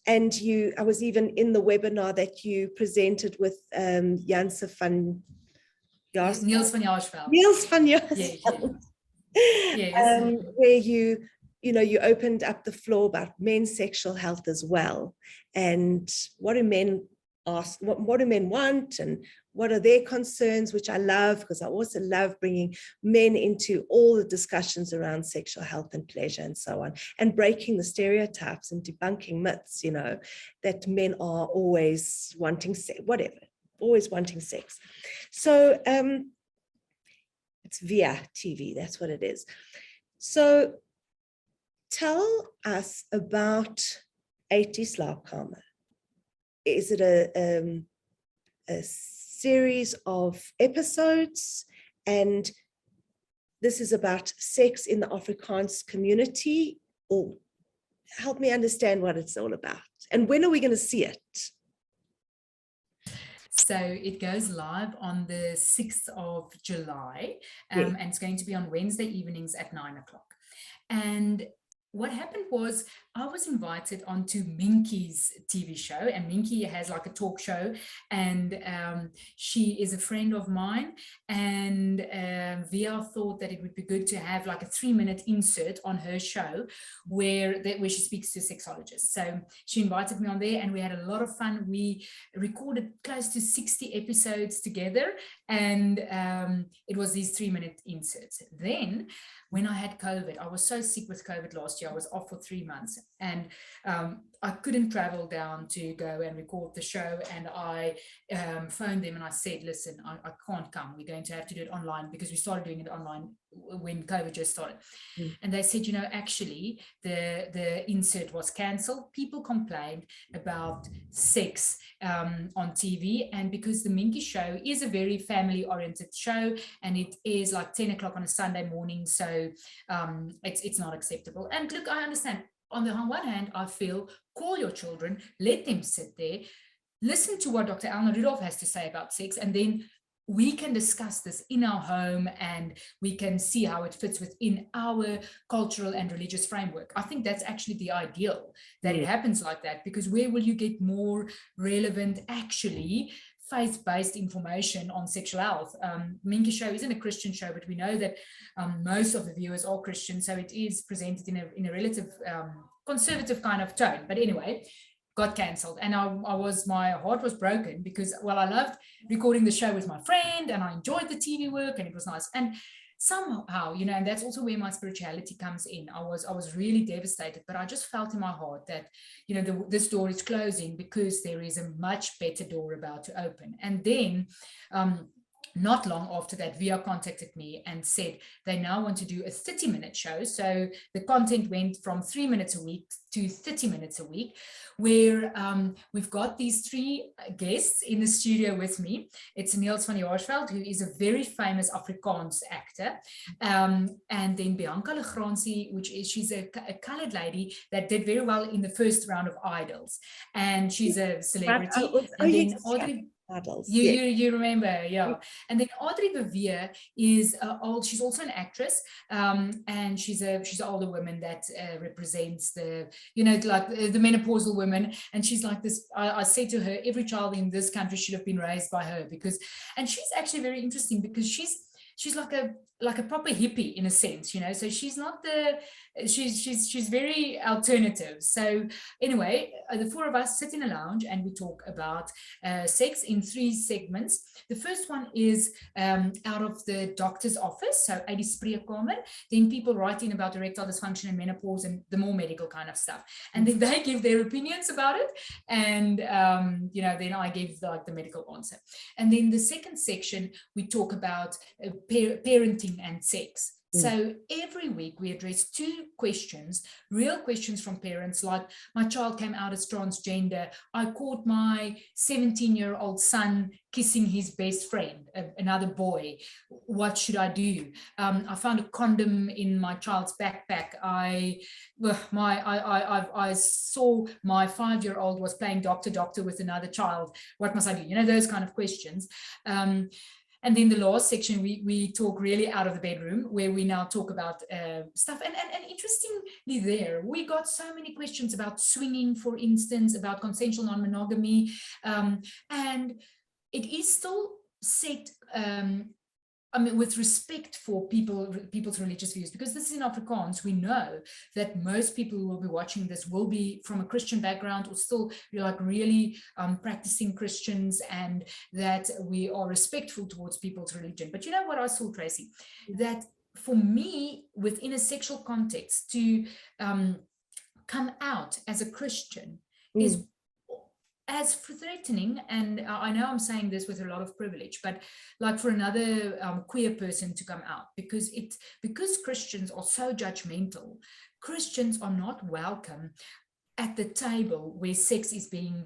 And I was even in the webinar that you presented with Niels van Jaarsveld. Niels van Jaarsveld. Yes. Where you opened up the floor about men's sexual health as well, and what do men ask, what do men want, and what are their concerns, which I love, because I also love bringing men into all the discussions around sexual health and pleasure and so on, and breaking the stereotypes and debunking myths, that men are always wanting sex, always wanting sex. So it's via TV, that's what it is. So tell us about 80 Slab. Is it a series of episodes, and this is about sex in the Afrikaans community? Or help me understand what it's all about, and when are we going to see it? So it goes live on the 6th of July, and it's going to be on Wednesday evenings at 9 o'clock. And what happened was I was invited onto Minky's TV show, and Minky has like a talk show, and she is a friend of mine, and Via thought that it would be good to have like a 3-minute insert on her show where she speaks to sexologists. So she invited me on there, and we had a lot of fun. We recorded close to 60 episodes together, and it was these 3-minute inserts. Then when I had COVID, I was so sick with COVID last year, I was off for 3 months. And I couldn't travel down to go and record the show. And I phoned them and I said, listen, I can't come. We're going to have to do it online, because we started doing it online when COVID just started. And they said, actually, the insert was cancelled. People complained about sex on TV. And because the Minky Show is a very family-oriented show, and it is like 10 o'clock on a Sunday morning, so it's not acceptable. And look, I understand. On the one hand, I feel, call your children, let them sit there, listen to what Dr. Elna Rudolph has to say about sex, and then we can discuss this in our home, and we can see how it fits within our cultural and religious framework. I think that's actually the ideal, that it happens like that, because where will you get more relevant, actually faith-based information on sexual health? Minky Show isn't a Christian show, but we know that most of the viewers are Christian, so it is presented in a relative conservative kind of tone. But anyway, got cancelled, and my heart was broken, because, well, I loved recording the show with my friend, and I enjoyed the TV work, and it was nice. And somehow, and that's also where my spirituality comes in. I was really devastated, but I just felt in my heart that, this door is closing, because there is a much better door about to open. And then, not long after that, Via contacted me and said they now want to do a 30-minute show. So the content went from 3 minutes a week to 30 minutes a week, where we've got these 3 guests in the studio with me. It's Niels van Jaarsveld, who is a very famous Afrikaans actor. And then Bianca Legrandsie, she's a colored lady that did very well in the first round of Idols. And she's a celebrity. And then Audrey... Models. You remember, yeah. And then Audrey Bevier is she's also an actress, and she's an older woman that represents the, like the menopausal women. And she's like this. I say to her, every child in this country should have been raised by her, and she's actually very interesting, because she's like a proper hippie in a sense, so she's not she's very alternative. So anyway, the 4 of us sit in a lounge and we talk about sex in 3 segments. The first one is out of the doctor's office, so uit die spreekkamer. Then people write in about erectile dysfunction and menopause and the more medical kind of stuff, and then they give their opinions about it, and then I give the medical answer. And then the second section, we talk about parenting and sex. So every week we address 2 questions, real questions from parents, like, my child came out as transgender. I caught my 17-year-old son kissing his best friend, another boy. What should I do? I found a condom in my child's backpack. I saw my 5-year-old was playing doctor with another child. What must I do? Those kind of questions. And then the last section, we talk really out of the bedroom, where we now talk about stuff. And interestingly there, we got so many questions about swinging, for instance, about consensual non-monogamy. And it is still set, with respect for people's religious views, because this is in Afrikaans. We know that most people who will be watching this will be from a Christian background, or still really practicing Christians, and that we are respectful towards people's religion. But you know what I saw, Tracy? That for me, within a sexual context, to come out as a Christian is as threatening, and I know I'm saying this with a lot of privilege, but like for another queer person to come out, because Christians are so judgmental. Christians are not welcome at the table where sex is being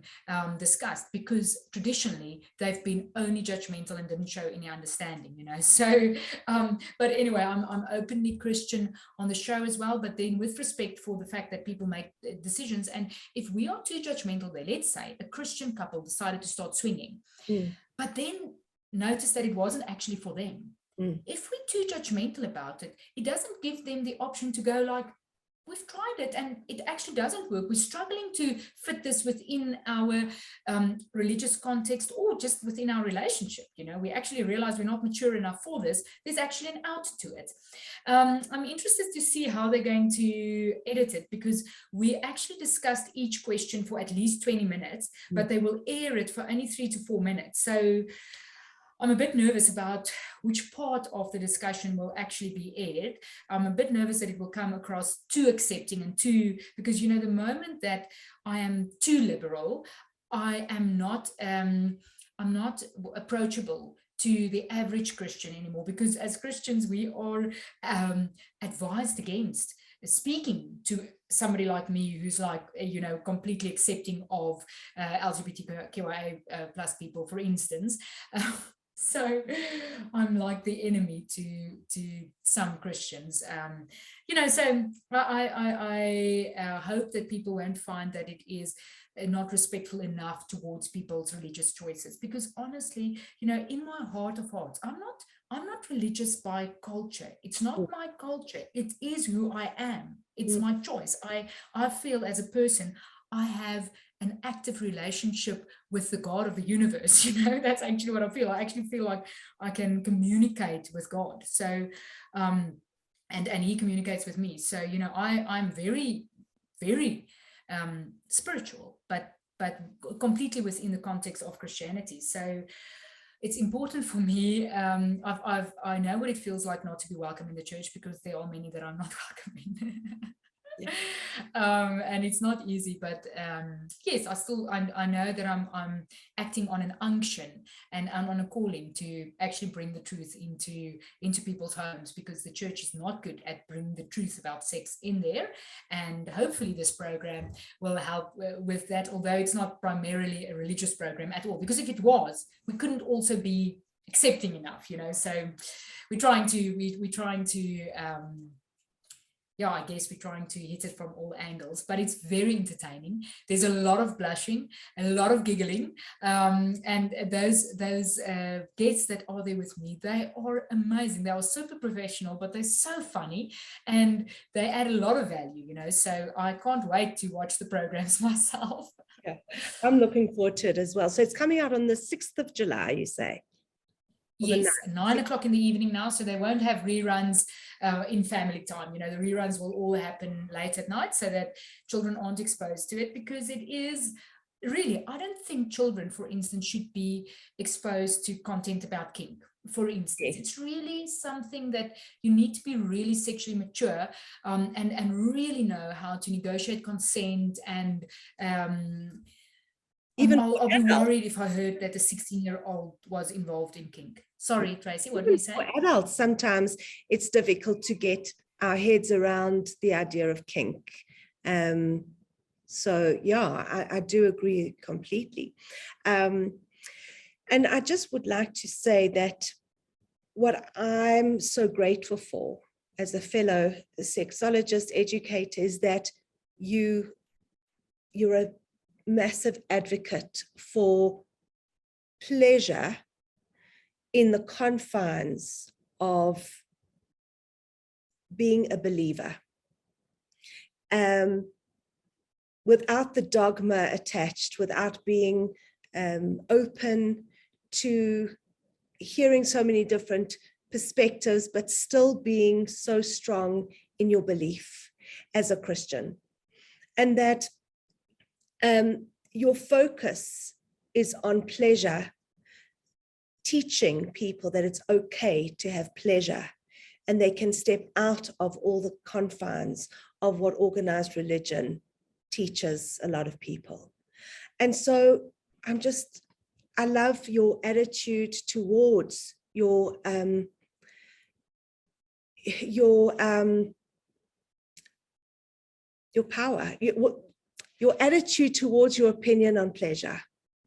discussed, because traditionally they've been only judgmental and didn't show any understanding, so but anyway, I'm openly Christian on the show as well, but then with respect for the fact that people make decisions. And if we are too judgmental there, let's say a Christian couple decided to start swinging, but then notice that it wasn't actually for them. If we're too judgmental about it, it doesn't give them the option to go like, we've tried it and it actually doesn't work. We're struggling to fit this within our religious context, or just within our relationship. We actually realize we're not mature enough for this. There's actually an out to it. I'm interested to see how they're going to edit it, because we actually discussed each question for at least 20 minutes, but they will air it for only 3 to 4 minutes. So I'm a bit nervous about which part of the discussion will actually be aired. I'm a bit nervous that it will come across too accepting and too, because, you know, the moment that I am too liberal, I am not, I'm not approachable to the average Christian anymore, because as Christians, we are advised against speaking to somebody like me who's like, you know, completely accepting of LGBTQIA plus people, for instance. So I'm like the enemy to some Christians, you know. So I hope that people won't find that it is not respectful enough towards people's religious choices, because honestly, you know, in my heart of hearts, I'm not religious by culture. It's not my culture. It is who I am. It's my choice. I feel as a person, I have an active relationship with the God of the universe. You know, that's actually what I feel. I actually feel like I can communicate with God. So, and he communicates with me. So, you know, I'm very, very spiritual, but completely within the context of Christianity. So it's important for me. I know what it feels like not to be welcome in the church, because there are many that I'm not welcome in. Yeah. And it's not easy, but yes, I know that I'm acting on an unction and on a calling to actually bring the truth into people's homes, because the church is not good at bringing the truth about sex in there. And hopefully this program will help with that, although it's not primarily a religious program at all, because if it was, we couldn't also be accepting enough, you know. So we're trying to yeah, I guess we're trying to hit it from all angles, but it's very entertaining. There's a lot of blushing, a lot of giggling, and those guests that are there with me, they are amazing. They are super professional, but they're so funny, and they add a lot of value, you know. So I can't wait to watch the programs myself. Yeah, I'm looking forward to it as well. So it's coming out on the 6th of July, you say? Yes, 9 o'clock in the evening now, so they won't have reruns in family time. You know, the reruns will all happen late at night, so that children aren't exposed to it, because it is really, I don't think children, for instance, should be exposed to content about kink. For instance, it's really something that you need to be really sexually mature, and really know how to negotiate consent. And even I'll be worried if I heard that a 16-year-old was involved in kink. Sorry, Tracy, what did you say? For adults, sometimes it's difficult to get our heads around the idea of kink. So yeah, I do agree completely. And I just would like to say that what I'm so grateful for as a fellow sexologist educator is that you're a massive advocate for pleasure in the confines of being a believer, without the dogma attached, without being open to hearing so many different perspectives, but still being so strong in your belief as a Christian. And that your focus is on pleasure, teaching people that it's okay to have pleasure, and they can step out of all the confines of what organized religion teaches a lot of people. And so I love your attitude towards your power, your attitude towards your opinion on pleasure.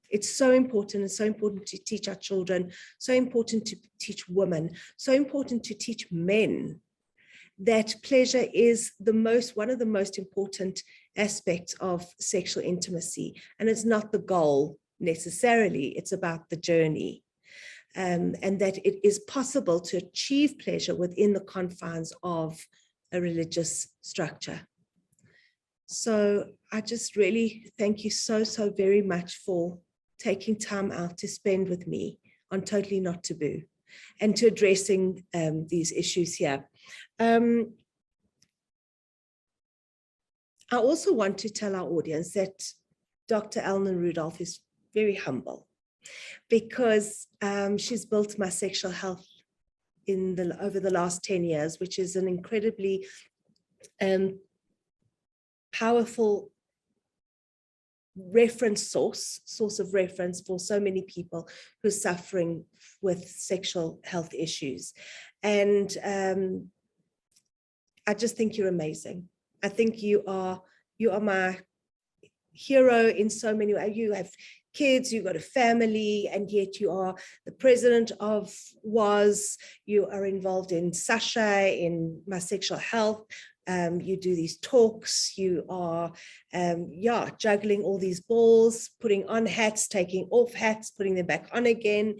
It's so important. It's so important to teach our children, so important to teach women, so important to teach men that pleasure is one of the most important aspects of sexual intimacy. And it's not the goal necessarily, it's about the journey. And that it is possible to achieve pleasure within the confines of a religious structure. So I just really thank you so very much for taking time out to spend with me on Totally Not Taboo and to addressing these issues here. I also want to tell our audience that Dr. Elna Rudolph is very humble. because she's built My Sexual Health over the last 10 years, which is an incredibly powerful source of reference for so many people who are suffering with sexual health issues. And I just think you're amazing. I think you are my hero in so many ways. You have kids, you've got a family, and yet you are the president of WAS. You are involved in Sasha, in My Sexual Health. You do these talks. You are, juggling all these balls, putting on hats, taking off hats, putting them back on again.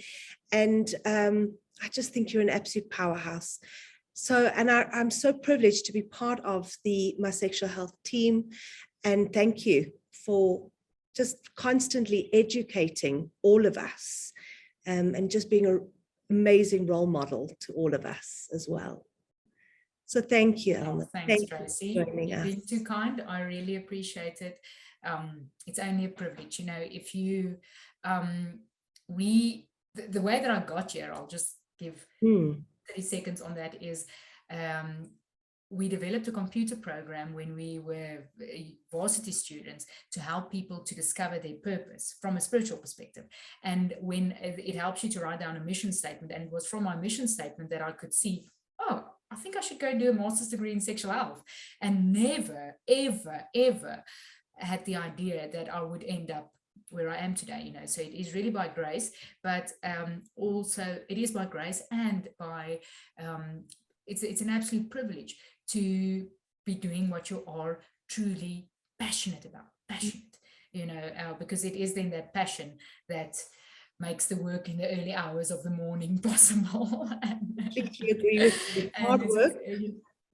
And I just think you're an absolute powerhouse. So, and I'm so privileged to be part of the My Sexual Health team. And thank you for just constantly educating all of us, and just being an amazing role model to all of us as well. So thank you, Elna. Thanks, Tracy. You've been too kind. I really appreciate it. It's only a privilege, you know. If you, the way that I got here, I'll just give 30 seconds on that, is we developed a computer program when we were varsity students to help people to discover their purpose from a spiritual perspective. And when it helps you to write down a mission statement, and it was from my mission statement that I could see, oh, I think I should go do a master's degree in sexual health, and never, ever, ever had the idea that I would end up where I am today, you know. So it is really by grace, but also it is by grace and by, it's an absolute privilege to be doing what you are truly passionate about, you know, because it is then that passion that makes the work in the early hours of the morning possible. I completely agree with you. Hard work.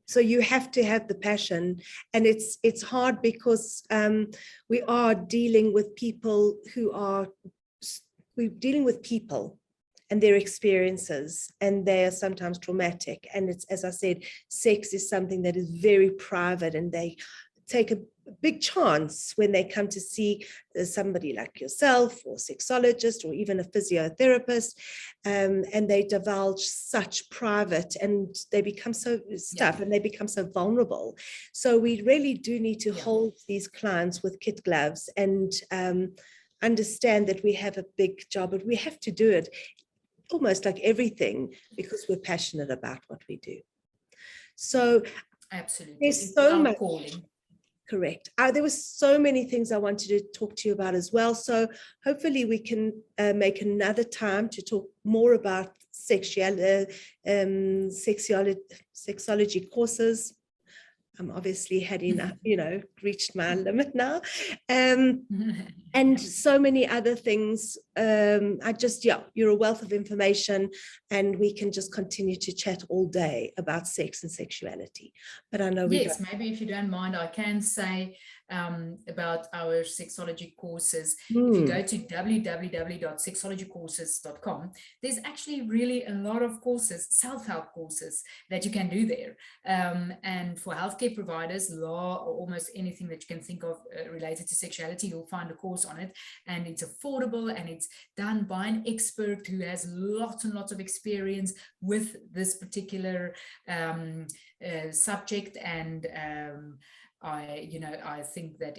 So you have to have the passion, and it's hard because we are dealing with people we're dealing with people and their experiences, and they are sometimes traumatic. And it's, as I said, sex is something that is very private, and they take a big chance when they come to see somebody like yourself, or a sexologist, or even a physiotherapist, and they divulge such private, and they become so and they become so vulnerable. So we really do need to hold these clients with kid gloves and understand that we have a big job, but we have to do it almost like everything because we're passionate about what we do. So absolutely, there's so much calling. Correct. There were so many things I wanted to talk to you about as well. So hopefully we can make another time to talk more about sexology courses. I'm obviously had enough, you know, reached my limit now. And so many other things. You're a wealth of information, and we can just continue to chat all day about sex and sexuality. But I know maybe if you don't mind, I can say about our sexology courses. If you go to www.sexologycourses.com, there's actually really a lot of courses, self-help courses that you can do there. And for healthcare providers, law, or almost anything that you can think of related to sexuality, you'll find a course on it, and it's affordable, and it's done by an expert who has lots and lots of experience with this particular subject. And I think that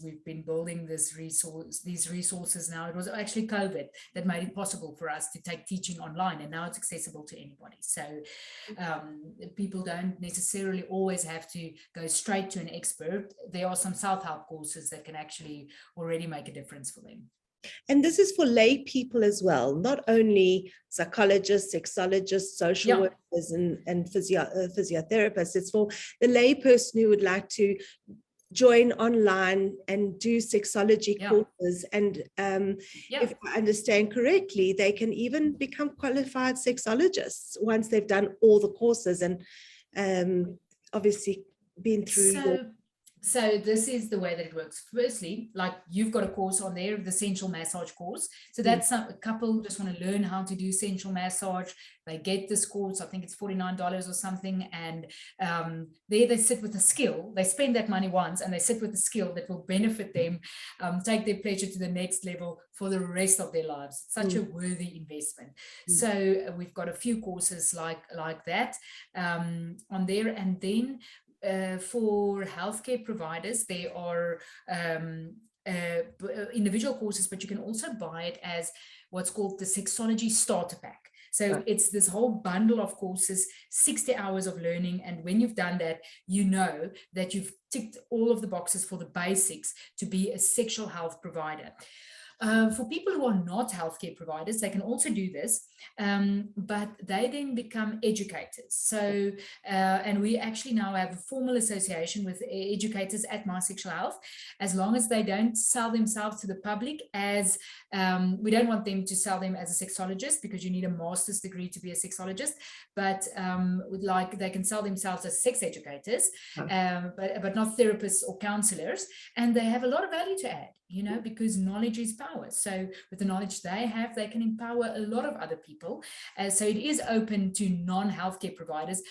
we've been building these resources now. It was actually COVID that made it possible for us to take teaching online, and now it's accessible to anybody. So people don't necessarily always have to go straight to an expert. There are some self-help courses that can actually already make a difference for them. And this is for lay people as well, not only psychologists, sexologists, social workers, and physiotherapists. It's for the lay person who would like to join online and do sexology courses. And if I understand correctly, they can even become qualified sexologists once they've done all the courses and obviously been through So this is the way that it works. Firstly, like you've got a course on there, the sensual massage course. So that's a couple just want to learn how to do sensual massage. They get this course, I think it's $49 or something. And there they sit with a skill. They spend that money once and they sit with a skill that will benefit them, take their pleasure to the next level for the rest of their lives. Such a worthy investment. So we've got a few courses like that on there. And then for healthcare providers, there are individual courses, but you can also buy it as what's called the Sexology Starter Pack. So it's this whole bundle of courses, 60 hours of learning. And when you've done that, you know that you've ticked all of the boxes for the basics to be a sexual health provider. For people who are not healthcare providers, they can also do this, but they then become educators. So, and we actually now have a formal association with educators at My Sexual Health, as long as they don't sell themselves to the public as, we don't want them to sell them as a sexologist, because you need a master's degree to be a sexologist, but like they can sell themselves as sex educators, but not therapists or counselors, and they have a lot of value to add, you know, because knowledge is power. So with the knowledge they have, they can empower a lot of other people. So it is open to non-healthcare providers.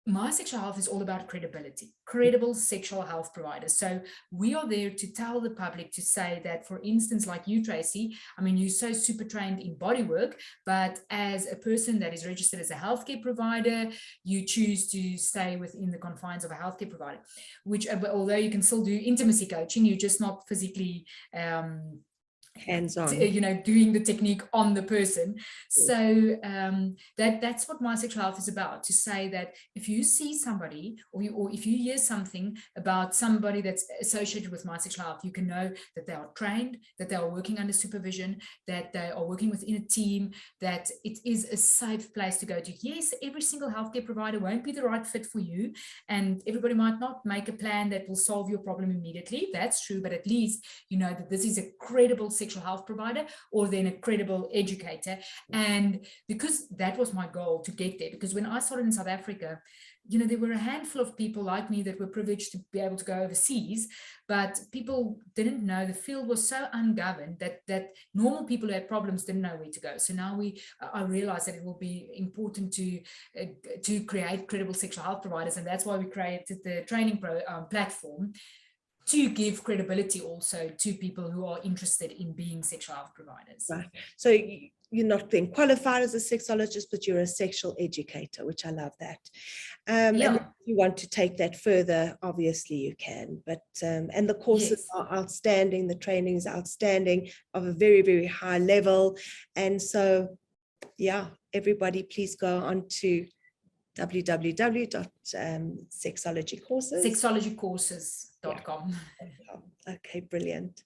My Sexual Health is all about credibility, credible sexual health providers. So we are there to tell the public, to say that, for instance, like you, Tracy, I mean, you're so super trained in body work, but as a person that is registered as a healthcare provider, you choose to stay within the confines of a healthcare provider, which, although you can still do intimacy coaching, you're just not physically hands-on, you know, doing the technique on the person. So that's what My Sexual Health is about, to say that if you see somebody, or if you hear something about somebody that's associated with My Sexual Health, you can know that they are trained, that they are working under supervision, that they are working within a team, that it is a safe place to go to. Yes, every single healthcare provider won't be the right fit for you, and everybody might not make a plan that will solve your problem immediately. That's true, but at least you know that this is a credible sexual health provider, or then a credible educator. And because that was my goal, to get there, because when I started in South Africa, you know, there were a handful of people like me that were privileged to be able to go overseas, but people didn't know, the field was so ungoverned that normal people who had problems didn't know where to go. So now I realized that it will be important to create credible sexual health providers, and that's why we created the training platform, to give credibility also to people who are interested in being sexual health providers. Right. So you're not being qualified as a sexologist, but you're a sexual educator, which I love that. And if you want to take that further, obviously you can. But and the courses are outstanding. The training is outstanding, of a very, very high level. And so, yeah, everybody, please go on to Sexologycourses.com. Okay, brilliant.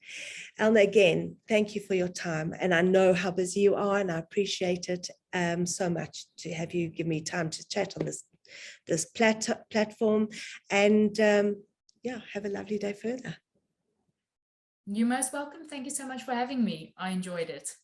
Elna, again, thank you for your time. And I know how busy you are, and I appreciate it so much to have you give me time to chat on this platform. And yeah, have a lovely day further. You're most welcome. Thank you so much for having me. I enjoyed it.